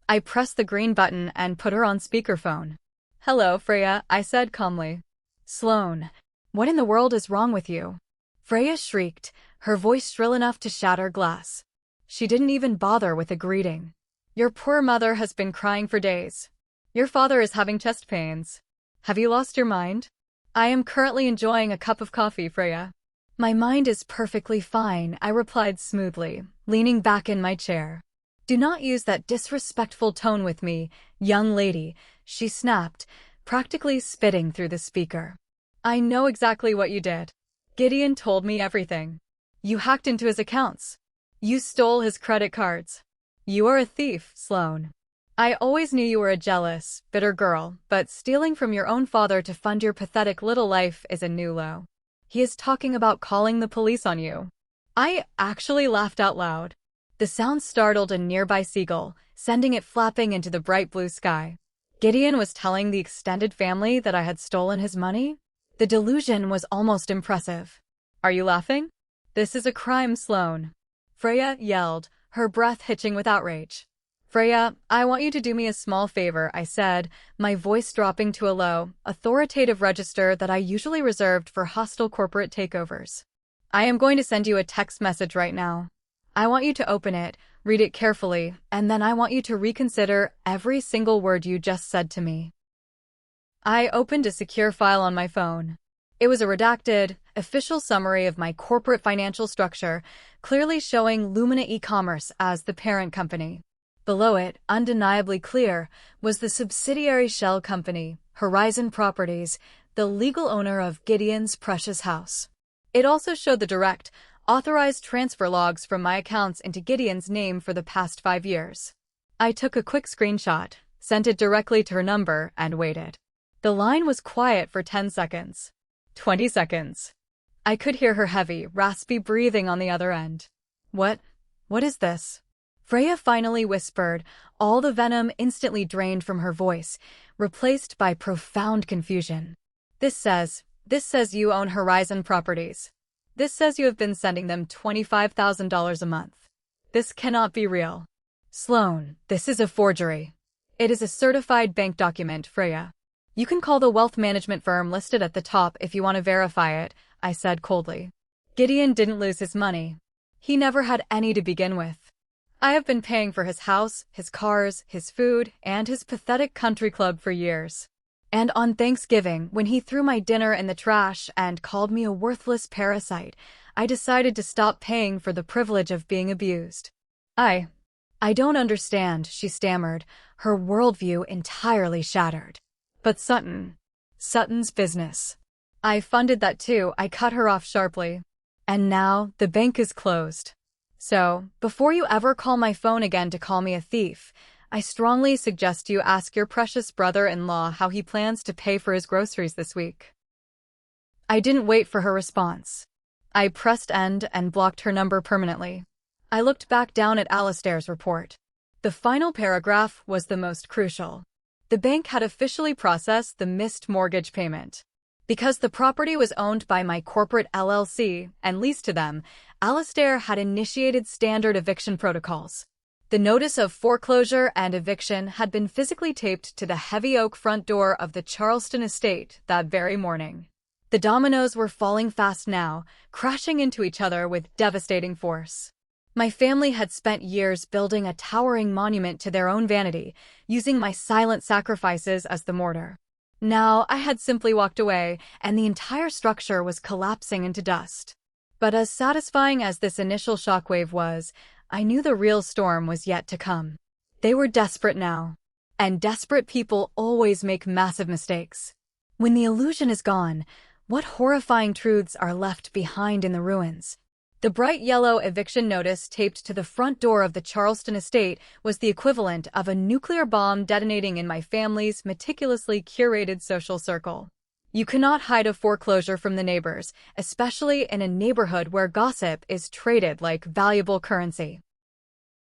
I pressed the green button and put her on speakerphone. "Hello, Freya," I said calmly. "Sloane, what in the world is wrong with you?" Freya shrieked, her voice shrill enough to shatter glass. She didn't even bother with a greeting. "Your poor mother has been crying for days. Your father is having chest pains. Have you lost your mind?" "I am currently enjoying a cup of coffee, Freya." "My mind is perfectly fine," I replied smoothly, leaning back in my chair. "Do not use that disrespectful tone with me, young lady," she snapped, practically spitting through the speaker. "I know exactly what you did. Gideon told me everything. You hacked into his accounts. You stole his credit cards. You are a thief, Sloane. I always knew you were a jealous, bitter girl, but stealing from your own father to fund your pathetic little life is a new low. He is talking about calling the police on you." I actually laughed out loud. The sound startled a nearby seagull, sending it flapping into the bright blue sky. Gideon was telling the extended family that I had stolen his money? The delusion was almost impressive. "Are you laughing? This is a crime, Sloane," Freya yelled, her breath hitching with outrage. Freya, I want you to do me a small favor, I said, my voice dropping to a low, authoritative register that I usually reserved for hostile corporate takeovers. I am going to send you a text message right now. I want you to open it, read it carefully, and then I want you to reconsider every single word you just said to me. I opened a secure file on my phone. It was a redacted, official summary of my corporate financial structure, clearly showing Lumina e-commerce as the parent company. Below it, undeniably clear, was the subsidiary shell company, Horizon Properties, the legal owner of Gideon's precious house. It also showed the direct, authorized transfer logs from my accounts into Gideon's name for the past 5 years. I took a quick screenshot, sent it directly to her number, and waited. The line was quiet for 10 seconds. 20 seconds. I could hear her heavy, raspy breathing on the other end. What is this? Freya finally whispered, all the venom instantly drained from her voice, replaced by profound confusion. This says you own Horizon Properties. This says you have been sending them $25,000 a month. This cannot be real. Sloan, this is a forgery. It is a certified bank document, Freya. You can call the wealth management firm listed at the top if you want to verify it, I said coldly. Gideon didn't lose his money. He never had any to begin with. I have been paying for his house, his cars, his food, and his pathetic country club for years. And on Thanksgiving, when he threw my dinner in the trash and called me a worthless parasite, I decided to stop paying for the privilege of being abused. I don't understand, she stammered, her worldview entirely shattered. But Sutton's business. I funded that too, I cut her off sharply. And now, the bank is closed. So, before you ever call my phone again to call me a thief, I strongly suggest you ask your precious brother-in-law how he plans to pay for his groceries this week. I didn't wait for her response. I pressed end and blocked her number permanently. I looked back down at Alistair's report. The final paragraph was the most crucial. The bank had officially processed the missed mortgage payment. Because the property was owned by my corporate LLC and leased to them, Alistair had initiated standard eviction protocols. The notice of foreclosure and eviction had been physically taped to the heavy oak front door of the Charleston estate that very morning. The dominoes were falling fast now, crashing into each other with devastating force. My family had spent years building a towering monument to their own vanity, using my silent sacrifices as the mortar. Now I had simply walked away, and the entire structure was collapsing into dust. But as satisfying as this initial shockwave was, I knew the real storm was yet to come. They were desperate now. And desperate people always make massive mistakes. When the illusion is gone, what horrifying truths are left behind in the ruins? The bright yellow eviction notice taped to the front door of the Charleston estate was the equivalent of a nuclear bomb detonating in my family's meticulously curated social circle. You cannot hide a foreclosure from the neighbors, especially in a neighborhood where gossip is traded like valuable currency.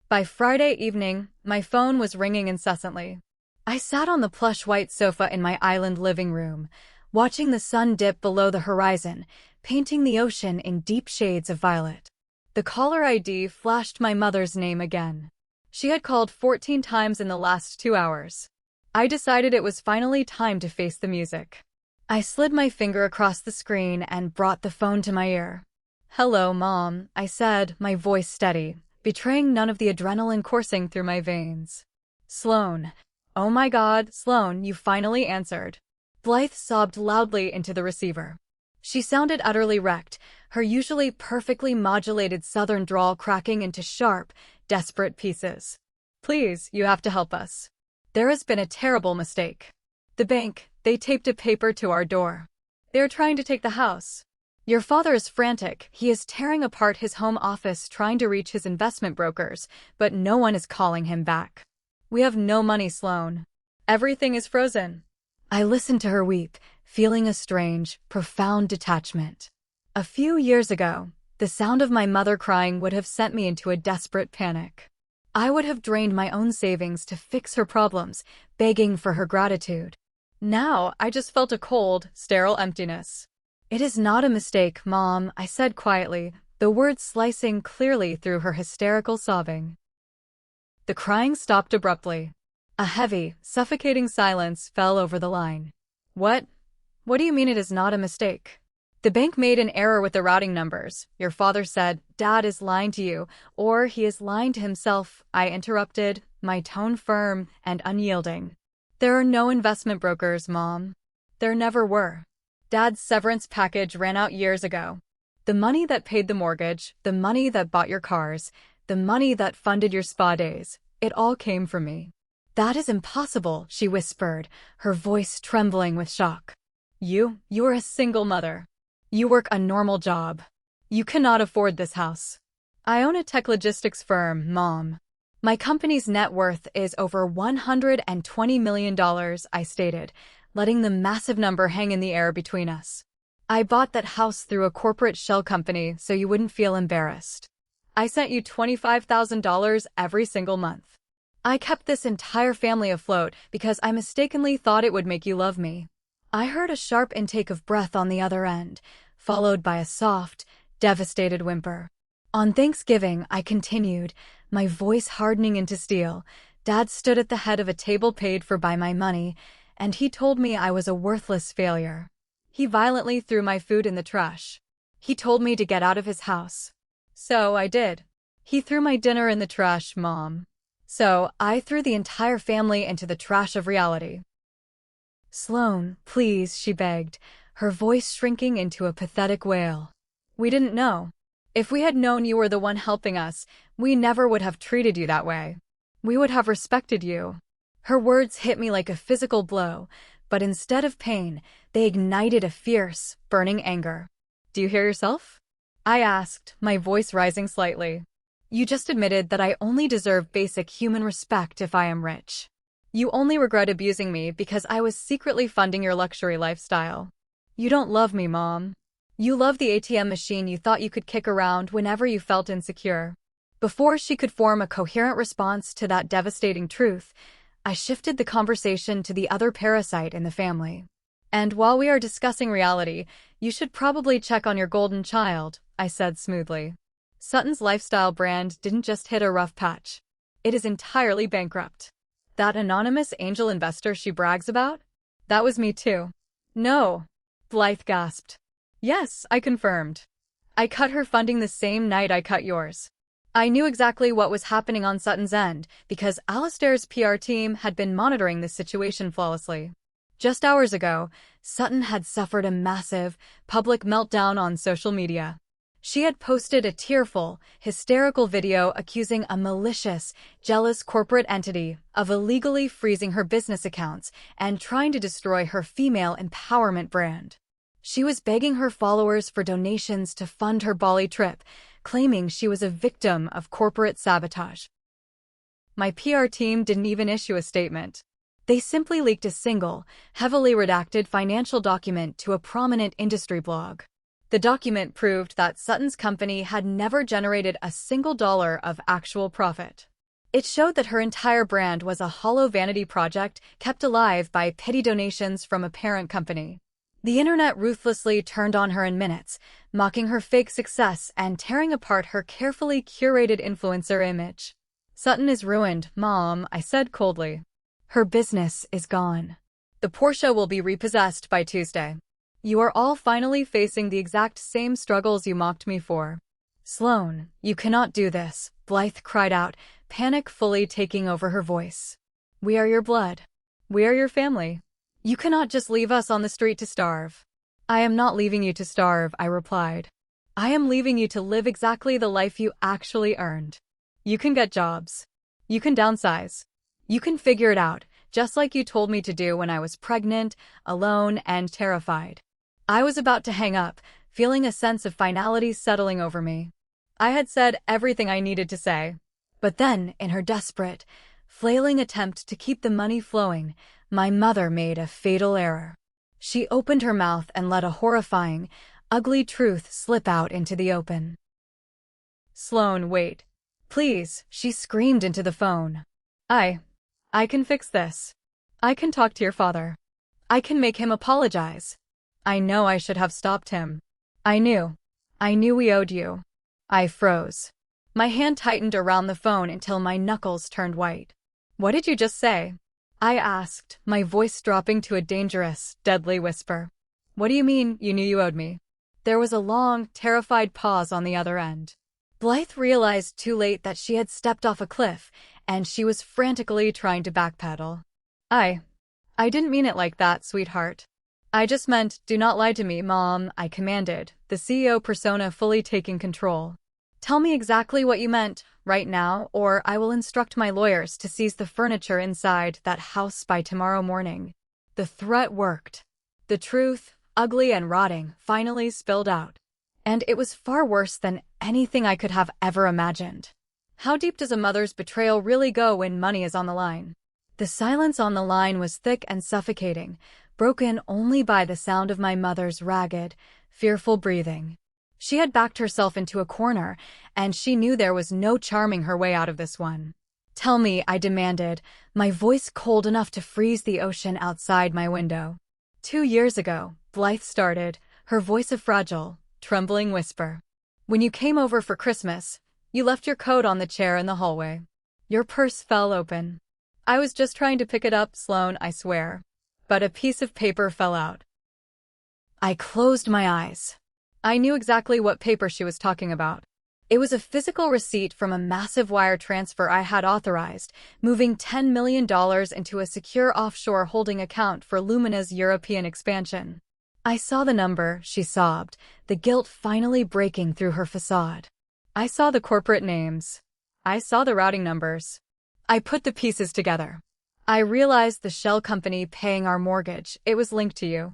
By Friday evening, my phone was ringing incessantly. I sat on the plush white sofa in my island living room, watching the sun dip below the horizon, painting the ocean in deep shades of violet. The caller ID flashed my mother's name again. She had called 14 times in the last 2 hours. I decided it was finally time to face the music. I slid my finger across the screen and brought the phone to my ear. "Hello, Mom," I said, my voice steady, betraying none of the adrenaline coursing through my veins. "Sloan. Oh my God, Sloan, you finally answered." Blythe sobbed loudly into the receiver. She sounded utterly wrecked, her usually perfectly modulated southern drawl cracking into sharp, desperate pieces. "Please, you have to help us. There has been a terrible mistake. The bank, they taped a paper to our door. They're trying to take the house. Your father is frantic. He is tearing apart his home office trying to reach his investment brokers, but no one is calling him back. We have no money, Sloan. Everything is frozen." I listened to her weep, feeling a strange, profound detachment. A few years ago, the sound of my mother crying would have sent me into a desperate panic. I would have drained my own savings to fix her problems, begging for her gratitude. Now, I just felt a cold, sterile emptiness. "It is not a mistake, Mom," I said quietly, the words slicing clearly through her hysterical sobbing. The crying stopped abruptly. A heavy, suffocating silence fell over the line. What? What do you mean it is not a mistake? The bank made an error with the routing numbers. Your father said, Dad is lying to you, or he is lying to himself, I interrupted, my tone firm and unyielding. There are no investment brokers, Mom. There never were. Dad's severance package ran out years ago. The money that paid the mortgage, the money that bought your cars, the money that funded your spa days, it all came from me. That is impossible, she whispered, her voice trembling with shock. You are a single mother. You work a normal job. You cannot afford this house. I own a tech logistics firm, Mom. My company's net worth is over $120 million, I stated, letting the massive number hang in the air between us. I bought that house through a corporate shell company so you wouldn't feel embarrassed. I sent you $25,000 every single month. I kept this entire family afloat because I mistakenly thought it would make you love me. I heard a sharp intake of breath on the other end, followed by a soft, devastated whimper. On Thanksgiving, I continued, my voice hardening into steel. Dad stood at the head of a table paid for by my money, and he told me I was a worthless failure. He violently threw my food in the trash. He told me to get out of his house. So I did. He threw my dinner in the trash, Mom. So I threw the entire family into the trash of reality. Sloan, please, she begged, her voice shrinking into a pathetic wail. We didn't know. If we had known you were the one helping us, we never would have treated you that way. We would have respected you. Her words hit me like a physical blow, but instead of pain, they ignited a fierce, burning anger. Do you hear yourself? I asked, my voice rising slightly. You just admitted that I only deserve basic human respect if I am rich. You only regret abusing me because I was secretly funding your luxury lifestyle. You don't love me, Mom. You love the ATM machine you thought you could kick around whenever you felt insecure. Before she could form a coherent response to that devastating truth, I shifted the conversation to the other parasite in the family. And while we are discussing reality, you should probably check on your golden child, I said smoothly. Sutton's lifestyle brand didn't just hit a rough patch. It is entirely bankrupt. That anonymous angel investor she brags about? That was me too. No, Blythe gasped. Yes, I confirmed. I cut her funding the same night I cut yours. I knew exactly what was happening on Sutton's end because Alistair's PR team had been monitoring this situation flawlessly. Just hours ago, Sutton had suffered a massive, public meltdown on social media. She had posted a tearful, hysterical video accusing a malicious, jealous corporate entity of illegally freezing her business accounts and trying to destroy her female empowerment brand. She was begging her followers for donations to fund her Bali trip, claiming she was a victim of corporate sabotage. My PR team didn't even issue a statement. They simply leaked a single, heavily redacted financial document to a prominent industry blog. The document proved that Sutton's company had never generated a single dollar of actual profit. It showed that her entire brand was a hollow vanity project kept alive by petty donations from a parent company. The internet ruthlessly turned on her in minutes, mocking her fake success and tearing apart her carefully curated influencer image. Sutton is ruined, Mom, I said coldly. Her business is gone. The Porsche will be repossessed by Tuesday. You are all finally facing the exact same struggles you mocked me for. Sloan, you cannot do this, Blythe cried out, panic fully taking over her voice. We are your blood. We are your family. You cannot just leave us on the street to starve. I am not leaving you to starve, I replied. I am leaving you to live exactly the life you actually earned. You can get jobs. You can downsize. You can figure it out, just like you told me to do when I was pregnant, alone, and terrified. I was about to hang up, feeling a sense of finality settling over me. I had said everything I needed to say. But then, in her desperate, flailing attempt to keep the money flowing, my mother made a fatal error. She opened her mouth and let a horrifying, ugly truth slip out into the open. Sloan, wait. Please, she screamed into the phone. I can fix this. I can talk to your father. I can make him apologize. I know I should have stopped him. I knew we owed you. I froze. My hand tightened around the phone until my knuckles turned white. "What did you just say?" I asked, my voice dropping to a dangerous, deadly whisper. "What do you mean, you knew you owed me?" There was a long, terrified pause on the other end. Blythe realized too late that she had stepped off a cliff, and she was frantically trying to backpedal. I didn't mean it like that, sweetheart. I just meant, do not lie to me, Mom," I commanded, the CEO persona fully taking control. "Tell me exactly what you meant, right now, or I will instruct my lawyers to seize the furniture inside that house by tomorrow morning." The threat worked. The truth, ugly and rotting, finally spilled out. And it was far worse than anything I could have ever imagined. How deep does a mother's betrayal really go when money is on the line? The silence on the line was thick and suffocating, broken only by the sound of my mother's ragged, fearful breathing. She had backed herself into a corner, and she knew there was no charming her way out of this one. "Tell me," I demanded, my voice cold enough to freeze the ocean outside my window. 2 years ago, Blythe started, her voice a fragile, trembling whisper. "When you came over for Christmas, you left your coat on the chair in the hallway. Your purse fell open. I was just trying to pick it up, Sloane, I swear. But a piece of paper fell out." I closed my eyes. I knew exactly what paper she was talking about. It was a physical receipt from a massive wire transfer I had authorized, moving $10 million into a secure offshore holding account for Lumina's European expansion. I saw the number, she sobbed, the guilt finally breaking through her facade. I saw the corporate names. I saw the routing numbers. I put the pieces together. I realized the shell company paying our mortgage, it was linked to you.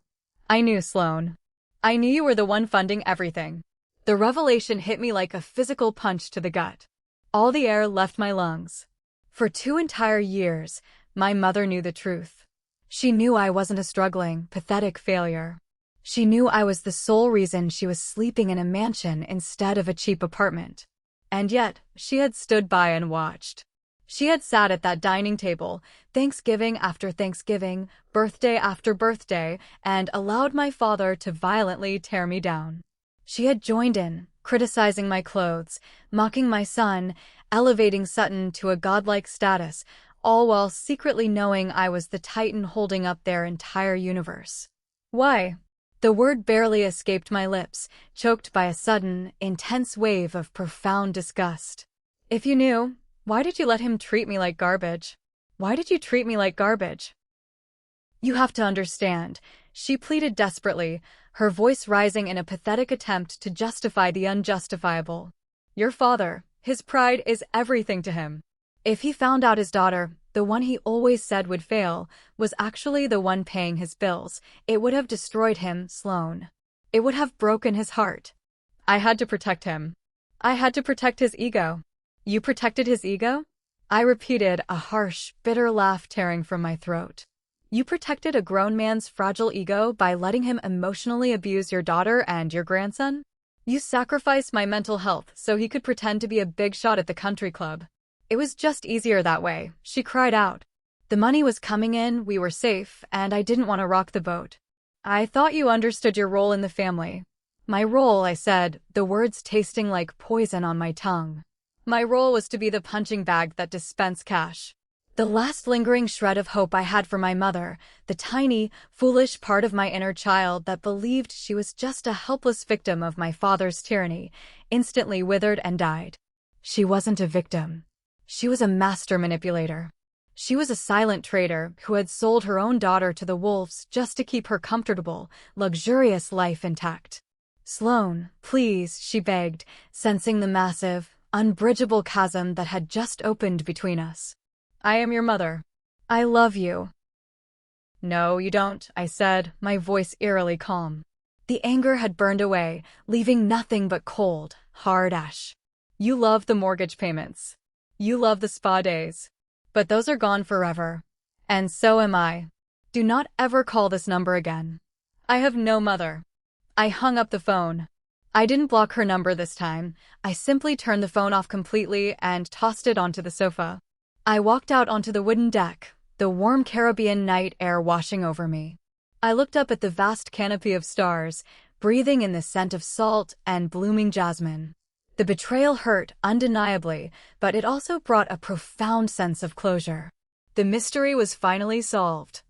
I knew, Sloane. I knew you were the one funding everything. The revelation hit me like a physical punch to the gut. All the air left my lungs. For 2 entire years, my mother knew the truth. She knew I wasn't a struggling, pathetic failure. She knew I was the sole reason she was sleeping in a mansion instead of a cheap apartment. And yet, she had stood by and watched. She had sat at that dining table, Thanksgiving after Thanksgiving, birthday after birthday, and allowed my father to violently tear me down. She had joined in, criticizing my clothes, mocking my son, elevating Sutton to a godlike status, all while secretly knowing I was the titan holding up their entire universe. Why? The word barely escaped my lips, choked by a sudden, intense wave of profound disgust. "If you knew, why did you let him treat me like garbage? Why did you treat me like garbage?" "You have to understand," she pleaded desperately, her voice rising in a pathetic attempt to justify the unjustifiable. "Your father, his pride is everything to him. If he found out his daughter, the one he always said would fail, was actually the one paying his bills, it would have destroyed him, Sloane. It would have broken his heart. I had to protect him. I had to protect his ego." "You protected his ego?" I repeated, a harsh, bitter laugh tearing from my throat. "You protected a grown man's fragile ego by letting him emotionally abuse your daughter and your grandson? You sacrificed my mental health so he could pretend to be a big shot at the country club. It was just easier that way," she cried out. "The money was coming in, we were safe, and I didn't want to rock the boat. I thought you understood your role in the family." "My role," I said, the words tasting like poison on my tongue. "My role was to be the punching bag that dispensed cash." The last lingering shred of hope I had for my mother, the tiny, foolish part of my inner child that believed she was just a helpless victim of my father's tyranny, instantly withered and died. She wasn't a victim. She was a master manipulator. She was a silent traitor who had sold her own daughter to the wolves just to keep her comfortable, luxurious life intact. "Sloane, please," she begged, sensing the massive, unbridgeable chasm that had just opened between us. "I am your mother. I love you." "No, you don't," I said, my voice eerily calm. The anger had burned away, leaving nothing but cold, hard ash. "You love the mortgage payments. You love the spa days. But those are gone forever. And so am I. Do not ever call this number again. I have no mother." I hung up the phone. I didn't block her number this time. I simply turned the phone off completely and tossed it onto the sofa. I walked out onto the wooden deck, the warm Caribbean night air washing over me. I looked up at the vast canopy of stars, breathing in the scent of salt and blooming jasmine. The betrayal hurt, undeniably, but it also brought a profound sense of closure. The mystery was finally solved.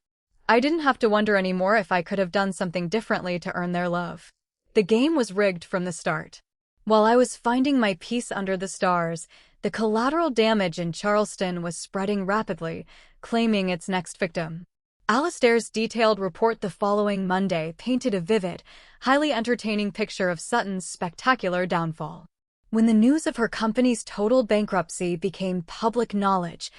I didn't have to wonder anymore if I could have done something differently to earn their love. The game was rigged from the start. While I was finding my peace under the stars, the collateral damage in Charleston was spreading rapidly, claiming its next victim. Alastair's detailed report the following Monday painted a vivid, highly entertaining picture of Sutton's spectacular downfall. When the news of her company's total bankruptcy became public knowledge,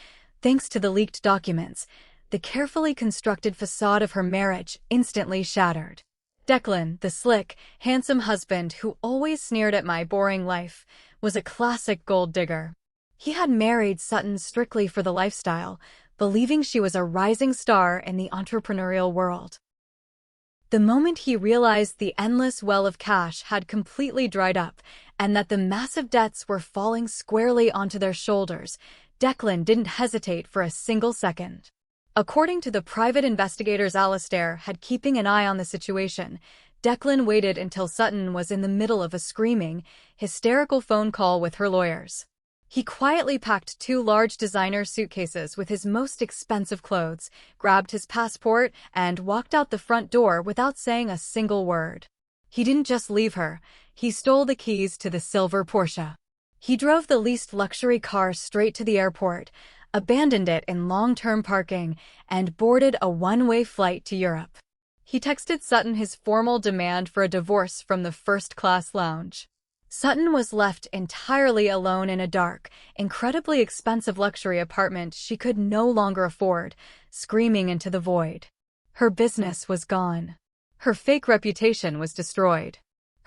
thanks to the leaked documents, the carefully constructed facade of her marriage instantly shattered. Declan, the slick, handsome husband who always sneered at my boring life, was a classic gold digger. He had married Sutton strictly for the lifestyle, believing she was a rising star in the entrepreneurial world. The moment he realized the endless well of cash had completely dried up and that the massive debts were falling squarely onto their shoulders, Declan didn't hesitate for a single second. According to the private investigators Alastair had keeping an eye on the situation, Declan waited until Sutton was in the middle of a screaming, hysterical phone call with her lawyers. He quietly packed 2 large designer suitcases with his most expensive clothes, grabbed his passport, and walked out the front door without saying a single word. He didn't just leave her, he stole the keys to the silver Porsche. He drove the leased luxury car straight to the airport, abandoned it in long-term parking, and boarded a one-way flight to Europe. He texted Sutton his formal demand for a divorce from the first-class lounge. Sutton was left entirely alone in a dark, incredibly expensive luxury apartment she could no longer afford, screaming into the void. Her business was gone. Her fake reputation was destroyed.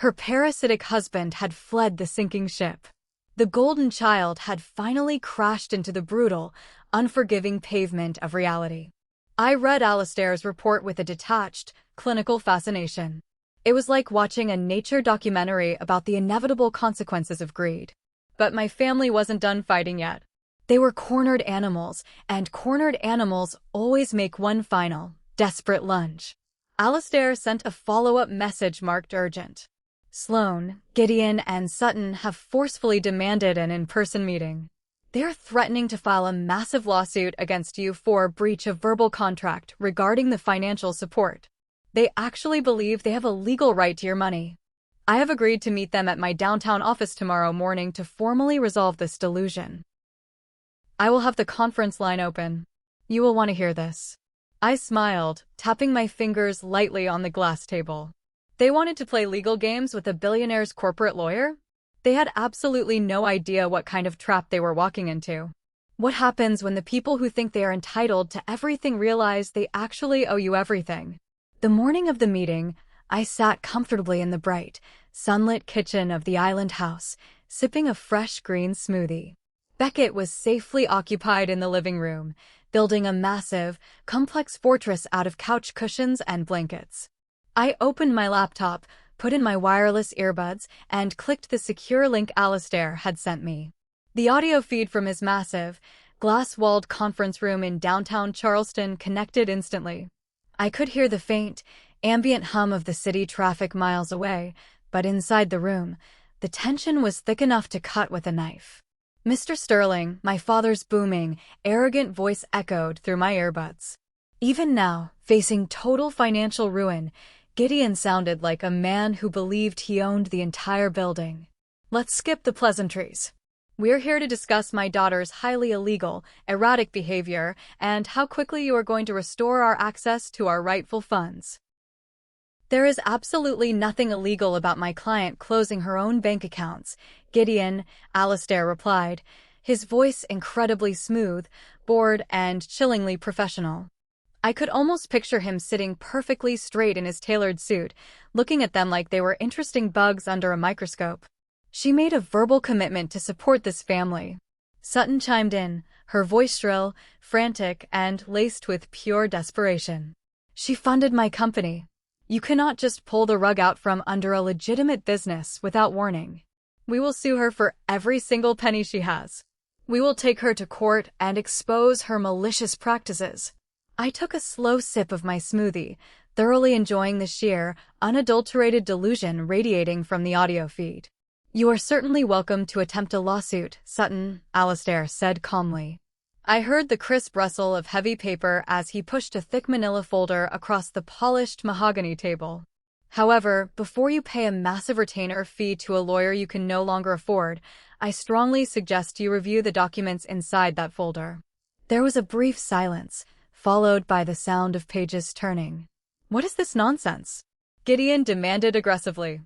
Her parasitic husband had fled the sinking ship. The golden child had finally crashed into the brutal, unforgiving pavement of reality. I read Alastair's report with a detached, clinical fascination. It was like watching a nature documentary about the inevitable consequences of greed. But my family wasn't done fighting yet. They were cornered animals, and cornered animals always make one final, desperate lunge. Alastair sent a follow-up message marked urgent. Sloane, Gideon, and Sutton have forcefully demanded an in-person meeting. They're threatening to file a massive lawsuit against you for breach of verbal contract regarding the financial support. They actually believe they have a legal right to your money. I have agreed to meet them at my downtown office tomorrow morning to formally resolve this delusion. I will have the conference line open. You will want to hear this. I smiled, tapping my fingers lightly on the glass table. They wanted to play legal games with a billionaire's corporate lawyer? They had absolutely no idea what kind of trap they were walking into. What happens when the people who think they are entitled to everything realize they actually owe you everything? The morning of the meeting, I sat comfortably in the bright, sunlit kitchen of the island house, sipping a fresh green smoothie. Beckett was safely occupied in the living room, building a massive, complex fortress out of couch cushions and blankets. I opened my laptop, put in my wireless earbuds, and clicked the secure link Alastair had sent me. The audio feed from his massive, glass-walled conference room in downtown Charleston connected instantly. I could hear the faint, ambient hum of the city traffic miles away, but inside the room, the tension was thick enough to cut with a knife. Mr. Sterling, my father's booming, arrogant voice echoed through my earbuds. Even now, facing total financial ruin, Gideon sounded like a man who believed he owned the entire building. Let's skip the pleasantries. We're here to discuss my daughter's highly illegal, erratic behavior and how quickly you are going to restore our access to our rightful funds. There is absolutely nothing illegal about my client closing her own bank accounts, Gideon, Alastair replied, his voice incredibly smooth, bored, and chillingly professional. I could almost picture him sitting perfectly straight in his tailored suit, looking at them like they were interesting bugs under a microscope. She made a verbal commitment to support this family. Sutton chimed in, her voice shrill, frantic, and laced with pure desperation. She funded my company. You cannot just pull the rug out from under a legitimate business without warning. We will sue her for every single penny she has. We will take her to court and expose her malicious practices. I took a slow sip of my smoothie, thoroughly enjoying the sheer, unadulterated delusion radiating from the audio feed. You are certainly welcome to attempt a lawsuit, Sutton, Alastair said calmly. I heard the crisp rustle of heavy paper as he pushed a thick manila folder across the polished mahogany table. However, before you pay a massive retainer fee to a lawyer you can no longer afford, I strongly suggest you review the documents inside that folder. There was a brief silence, followed by the sound of pages turning. What is this nonsense? Gideon demanded aggressively.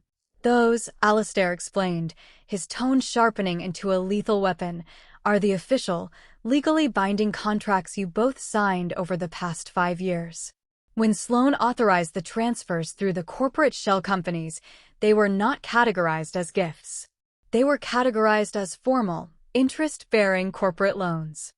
Those, Alastair explained, his tone sharpening into a lethal weapon, are the official, legally binding contracts you both signed over the past 5 years. When Sloan authorized the transfers through the corporate shell companies, they were not categorized as gifts. They were categorized as formal, interest-bearing corporate loans.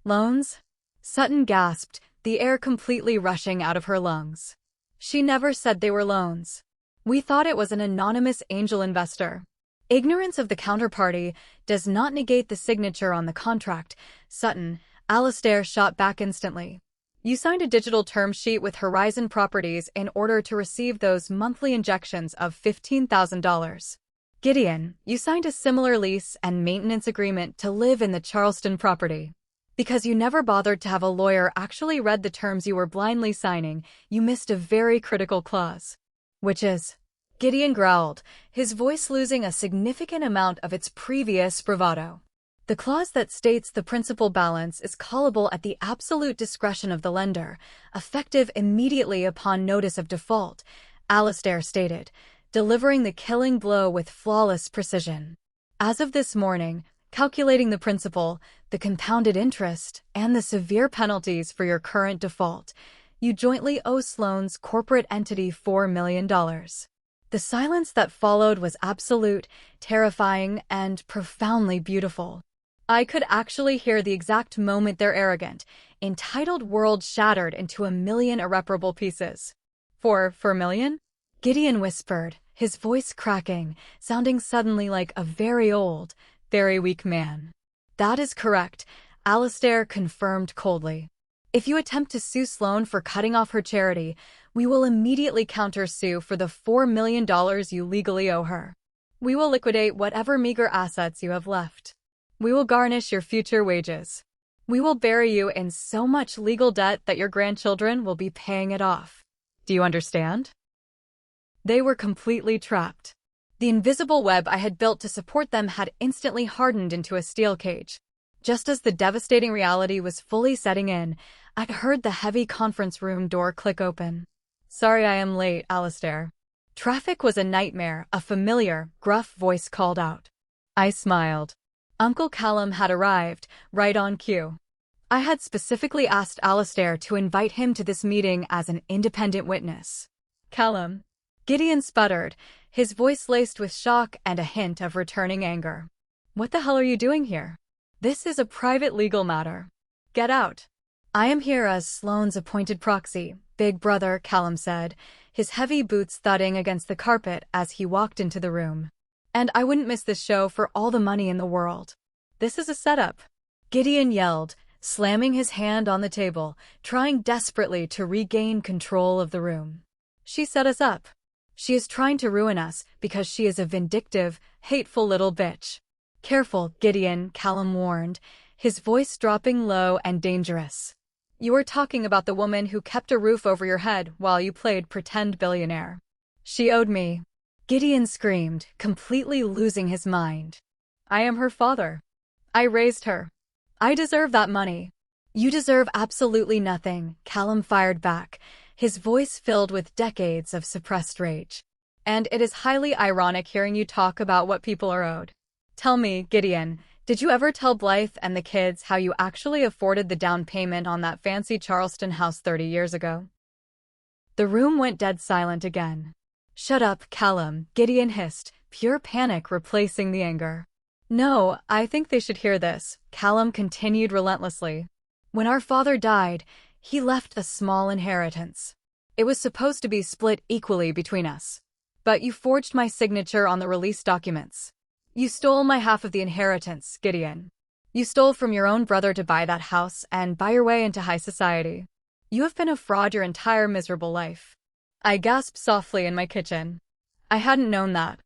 Loans? Sutton gasped, the air completely rushing out of her lungs. She never said they were loans. We thought it was an anonymous angel investor. Ignorance of the counterparty does not negate the signature on the contract, Sutton. Alastair shot back instantly. You signed a digital term sheet with Horizon Properties in order to receive those monthly injections of $15,000. Gideon, you signed a similar lease and maintenance agreement to live in the Charleston property. Because you never bothered to have a lawyer actually read the terms you were blindly signing, you missed a very critical clause. Which is? Gideon growled, his voice losing a significant amount of its previous bravado. The clause that states the principal balance is callable at the absolute discretion of the lender, effective immediately upon notice of default, Alastair stated, delivering the killing blow with flawless precision. As of this morning, calculating the principal, the compounded interest, and the severe penalties for your current default, you jointly owe Sloan's corporate entity $4 million. The silence that followed was absolute, terrifying, and profoundly beautiful. I could actually hear the exact moment their arrogant, entitled world shattered into a million irreparable pieces. $4 million? Gideon whispered, his voice cracking, sounding suddenly like a very old, very weak man. That is correct, Alastair confirmed coldly. If you attempt to sue Sloan for cutting off her charity, we will immediately counter-sue for the $4 million you legally owe her. We will liquidate whatever meager assets you have left. We will garnish your future wages. We will bury you in so much legal debt that your grandchildren will be paying it off. Do you understand? They were completely trapped. The invisible web I had built to support them had instantly hardened into a steel cage. Just as the devastating reality was fully setting in, I heard the heavy conference room door click open. Sorry I am late, Alastair. Traffic was a nightmare, a familiar, gruff voice called out. I smiled. Uncle Callum had arrived, right on cue. I had specifically asked Alastair to invite him to this meeting as an independent witness. Callum. Gideon sputtered, his voice laced with shock and a hint of returning anger. What the hell are you doing here? This is a private legal matter. Get out. I am here as Sloan's appointed proxy, Big Brother, Callum said, his heavy boots thudding against the carpet as he walked into the room. And I wouldn't miss this show for all the money in the world. This is a setup. Gideon yelled, slamming his hand on the table, trying desperately to regain control of the room. She set us up. She is trying to ruin us because she is a vindictive, hateful little bitch. Careful, Gideon, Callum warned, his voice dropping low and dangerous. You are talking about the woman who kept a roof over your head while you played pretend billionaire. She owed me. Gideon screamed, completely losing his mind. I am her father. I raised her. I deserve that money. You deserve absolutely nothing, Callum fired back, his voice filled with decades of suppressed rage. And it is highly ironic hearing you talk about what people are owed. Tell me, Gideon, did you ever tell Blythe and the kids how you actually afforded the down payment on that fancy Charleston house 30 years ago? The room went dead silent again. Shut up, Callum, Gideon hissed, pure panic replacing the anger. No, I think they should hear this, Callum continued relentlessly. When our father died, he left a small inheritance. It was supposed to be split equally between us. But you forged my signature on the release documents. You stole my half of the inheritance, Gideon. You stole from your own brother to buy that house and buy your way into high society. You have been a fraud your entire miserable life. I gasped softly in my kitchen. I hadn't known that.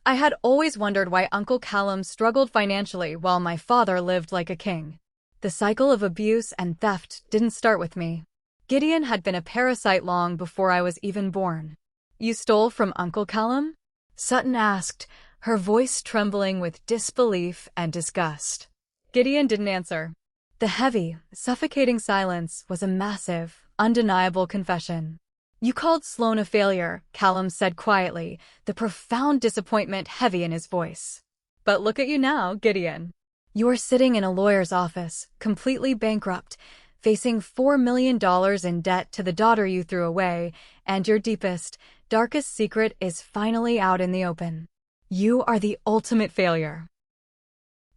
I had always wondered why Uncle Callum struggled financially while my father lived like a king. The cycle of abuse and theft didn't start with me. Gideon had been a parasite long before I was even born. You stole from Uncle Callum? Sutton asked, her voice trembling with disbelief and disgust. Gideon didn't answer. The heavy, suffocating silence was a massive, undeniable confession. You called Sloane a failure, Callum said quietly, the profound disappointment heavy in his voice. But look at you now, Gideon. You are sitting in a lawyer's office, completely bankrupt, facing $4 million in debt to the daughter you threw away, and your deepest, darkest secret is finally out in the open. You are the ultimate failure.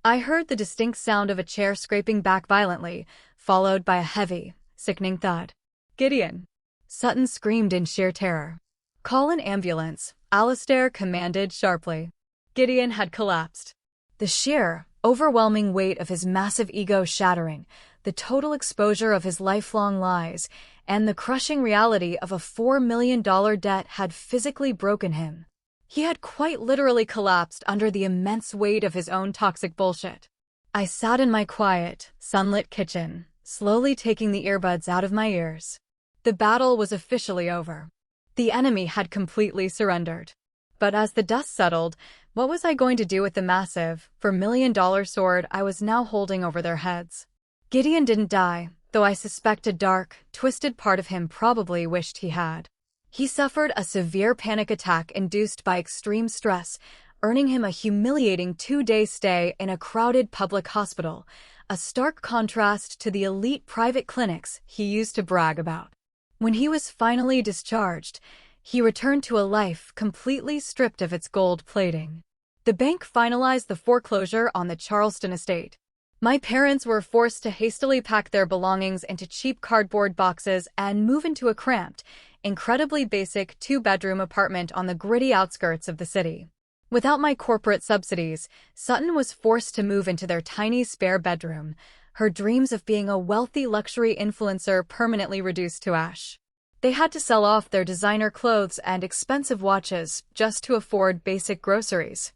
I heard the distinct sound of a chair scraping back violently, followed by a heavy, sickening thud. Gideon! Sutton screamed in sheer terror. Call an ambulance, Alistair commanded sharply. Gideon had collapsed. The sheer, overwhelming weight of his massive ego shattering, the total exposure of his lifelong lies, and the crushing reality of a $4 million debt had physically broken him. He had quite literally collapsed under the immense weight of his own toxic bullshit. I sat in my quiet, sunlit kitchen, slowly taking the earbuds out of my ears. The battle was officially over. The enemy had completely surrendered. But as the dust settled, what was I going to do with the massive, $4 million sword I was now holding over their heads? Gideon didn't die, though I suspect a dark, twisted part of him probably wished he had. He suffered a severe panic attack induced by extreme stress, earning him a humiliating 2-day stay in a crowded public hospital, a stark contrast to the elite private clinics he used to brag about. When he was finally discharged, he returned to a life completely stripped of its gold plating. The bank finalized the foreclosure on the Charleston estate. My parents were forced to hastily pack their belongings into cheap cardboard boxes and move into a cramped, incredibly basic 2-bedroom apartment on the gritty outskirts of the city. Without my corporate subsidies, Sutton was forced to move into their tiny spare bedroom, her dreams of being a wealthy luxury influencer permanently reduced to ash. They had to sell off their designer clothes and expensive watches just to afford basic groceries.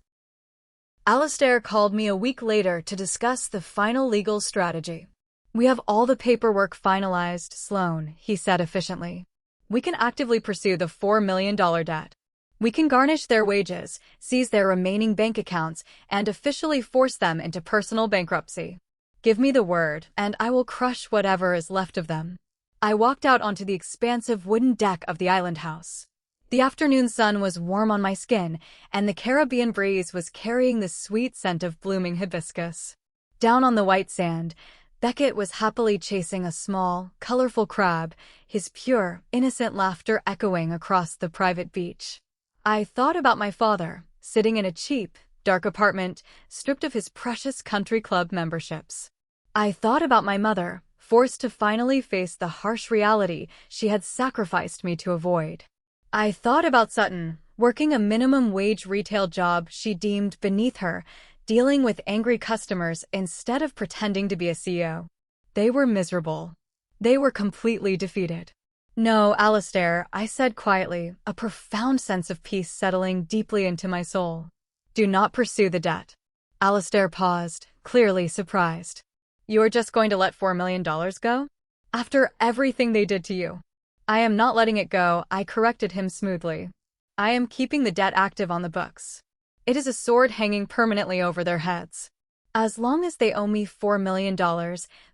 Alistair called me a week later to discuss the final legal strategy. We have all the paperwork finalized, Sloane, he said efficiently. We can actively pursue the $4 million debt. We can garnish their wages, seize their remaining bank accounts, and officially force them into personal bankruptcy. Give me the word, and I will crush whatever is left of them. I walked out onto the expansive wooden deck of the island house. The afternoon sun was warm on my skin, and the Caribbean breeze was carrying the sweet scent of blooming hibiscus. Down on the white sand, Beckett was happily chasing a small, colorful crab, his pure, innocent laughter echoing across the private beach. I thought about my father, sitting in a cheap, dark apartment, stripped of his precious country club memberships. I thought about my mother, forced to finally face the harsh reality she had sacrificed me to avoid. I thought about Sutton, working a minimum wage retail job she deemed beneath her, dealing with angry customers instead of pretending to be a CEO. They were miserable. They were completely defeated. No, Alistair, I said quietly, a profound sense of peace settling deeply into my soul. Do not pursue the debt. Alistair paused, clearly surprised. You are just going to let $4 million go? After everything they did to you? I am not letting it go, I corrected him smoothly. I am keeping the debt active on the books. It is a sword hanging permanently over their heads. As long as they owe me $4 million,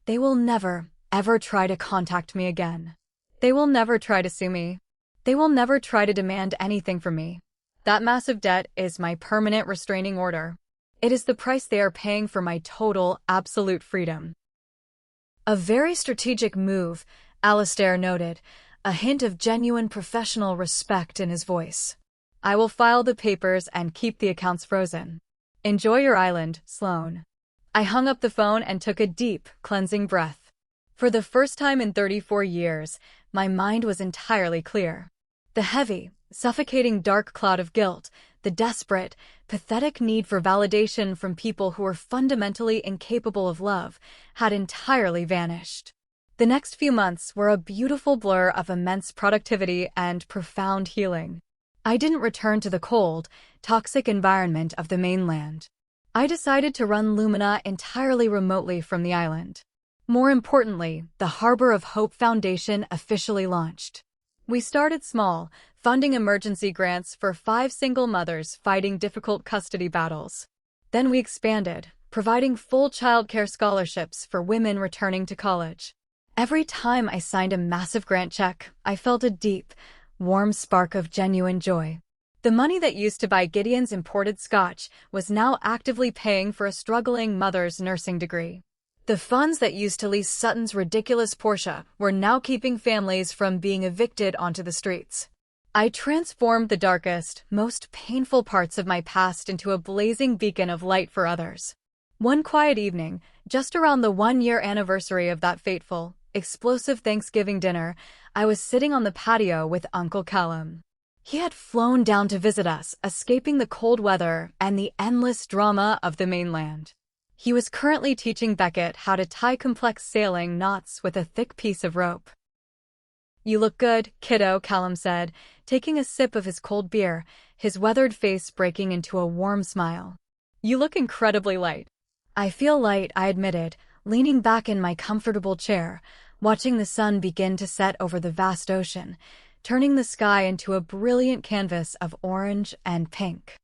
they will never, ever try to contact me again. They will never try to sue me. They will never try to demand anything from me. That massive debt is my permanent restraining order. It is the price they are paying for my total, absolute freedom. A very strategic move, Alistair noted, a hint of genuine professional respect in his voice. I will file the papers and keep the accounts frozen. Enjoy your island, Sloane. I hung up the phone and took a deep, cleansing breath. For the first time in 34 years, my mind was entirely clear. The heavy, suffocating dark cloud of guilt, the desperate, pathetic need for validation from people who were fundamentally incapable of love, had entirely vanished. The next few months were a beautiful blur of immense productivity and profound healing. I didn't return to the cold, toxic environment of the mainland. I decided to run Lumina entirely remotely from the island. More importantly, the Harbor of Hope Foundation officially launched. We started small, funding emergency grants for 5 single mothers fighting difficult custody battles. Then we expanded, providing full childcare scholarships for women returning to college. Every time I signed a massive grant check, I felt a deep, warm spark of genuine joy. The money that used to buy Gideon's imported scotch was now actively paying for a struggling mother's nursing degree. The funds that used to lease Sutton's ridiculous Porsche were now keeping families from being evicted onto the streets. I transformed the darkest, most painful parts of my past into a blazing beacon of light for others. One quiet evening, just around the 1-year anniversary of that fateful, explosive Thanksgiving dinner, I was sitting on the patio with Uncle Callum. He had flown down to visit us, escaping the cold weather and the endless drama of the mainland. He was currently teaching Beckett how to tie complex sailing knots with a thick piece of rope. "You look good, kiddo," Callum said, taking a sip of his cold beer, his weathered face breaking into a warm smile. "You look incredibly light." "I feel light," I admitted, leaning back in my comfortable chair, watching the sun begin to set over the vast ocean, turning the sky into a brilliant canvas of orange and pink.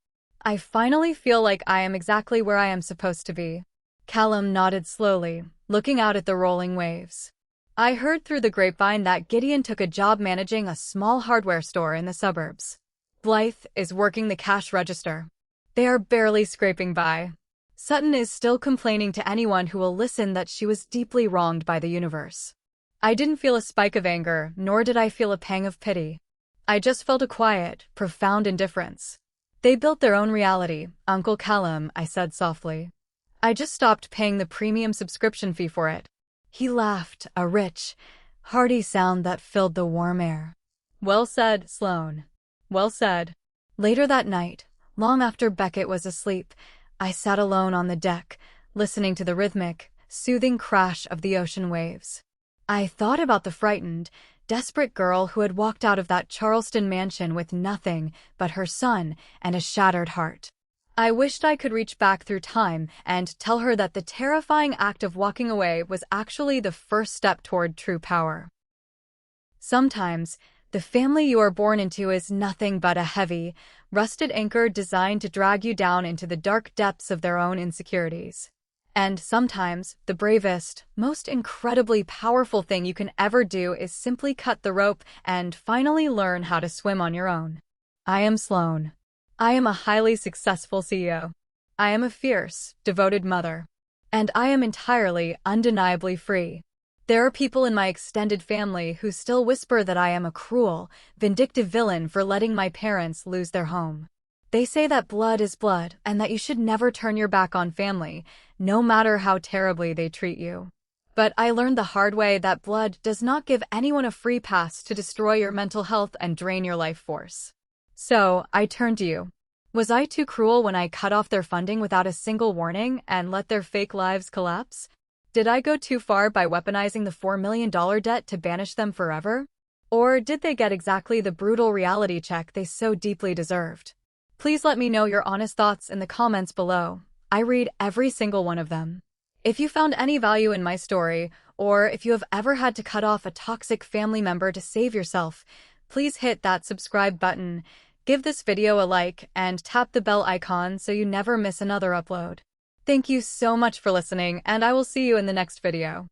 "I finally feel like I am exactly where I am supposed to be." Callum nodded slowly, looking out at the rolling waves. "I heard through the grapevine that Gideon took a job managing a small hardware store in the suburbs. Blythe is working the cash register. They are barely scraping by. Sutton is still complaining to anyone who will listen that she was deeply wronged by the universe." I didn't feel a spike of anger, nor did I feel a pang of pity. I just felt a quiet, profound indifference. "They built their own reality, Uncle Callum," I said softly. "I just stopped paying the premium subscription fee for it." He laughed, a rich, hearty sound that filled the warm air. "Well said, Sloane. Well said." Later that night, long after Beckett was asleep, I sat alone on the deck, listening to the rhythmic, soothing crash of the ocean waves. I thought about the frightened, desperate girl who had walked out of that Charleston mansion with nothing but her son and a shattered heart. I wished I could reach back through time and tell her that the terrifying act of walking away was actually the first step toward true power. Sometimes, the family you are born into is nothing but a heavy, rusted anchor designed to drag you down into the dark depths of their own insecurities. And sometimes, the bravest, most incredibly powerful thing you can ever do is simply cut the rope and finally learn how to swim on your own. I am Sloane. I am a highly successful CEO. I am a fierce, devoted mother. And I am entirely, undeniably free. There are people in my extended family who still whisper that I am a cruel, vindictive villain for letting my parents lose their home. They say that blood is blood and that you should never turn your back on family, no matter how terribly they treat you. But I learned the hard way that blood does not give anyone a free pass to destroy your mental health and drain your life force. So, I turn to you. Was I too cruel when I cut off their funding without a single warning and let their fake lives collapse? Did I go too far by weaponizing the $4 million debt to banish them forever? Or did they get exactly the brutal reality check they so deeply deserved? Please let me know your honest thoughts in the comments below. I read every single one of them. If you found any value in my story, or if you have ever had to cut off a toxic family member to save yourself, please hit that subscribe button, give this video a like, and tap the bell icon so you never miss another upload. Thank you so much for listening, and I will see you in the next video.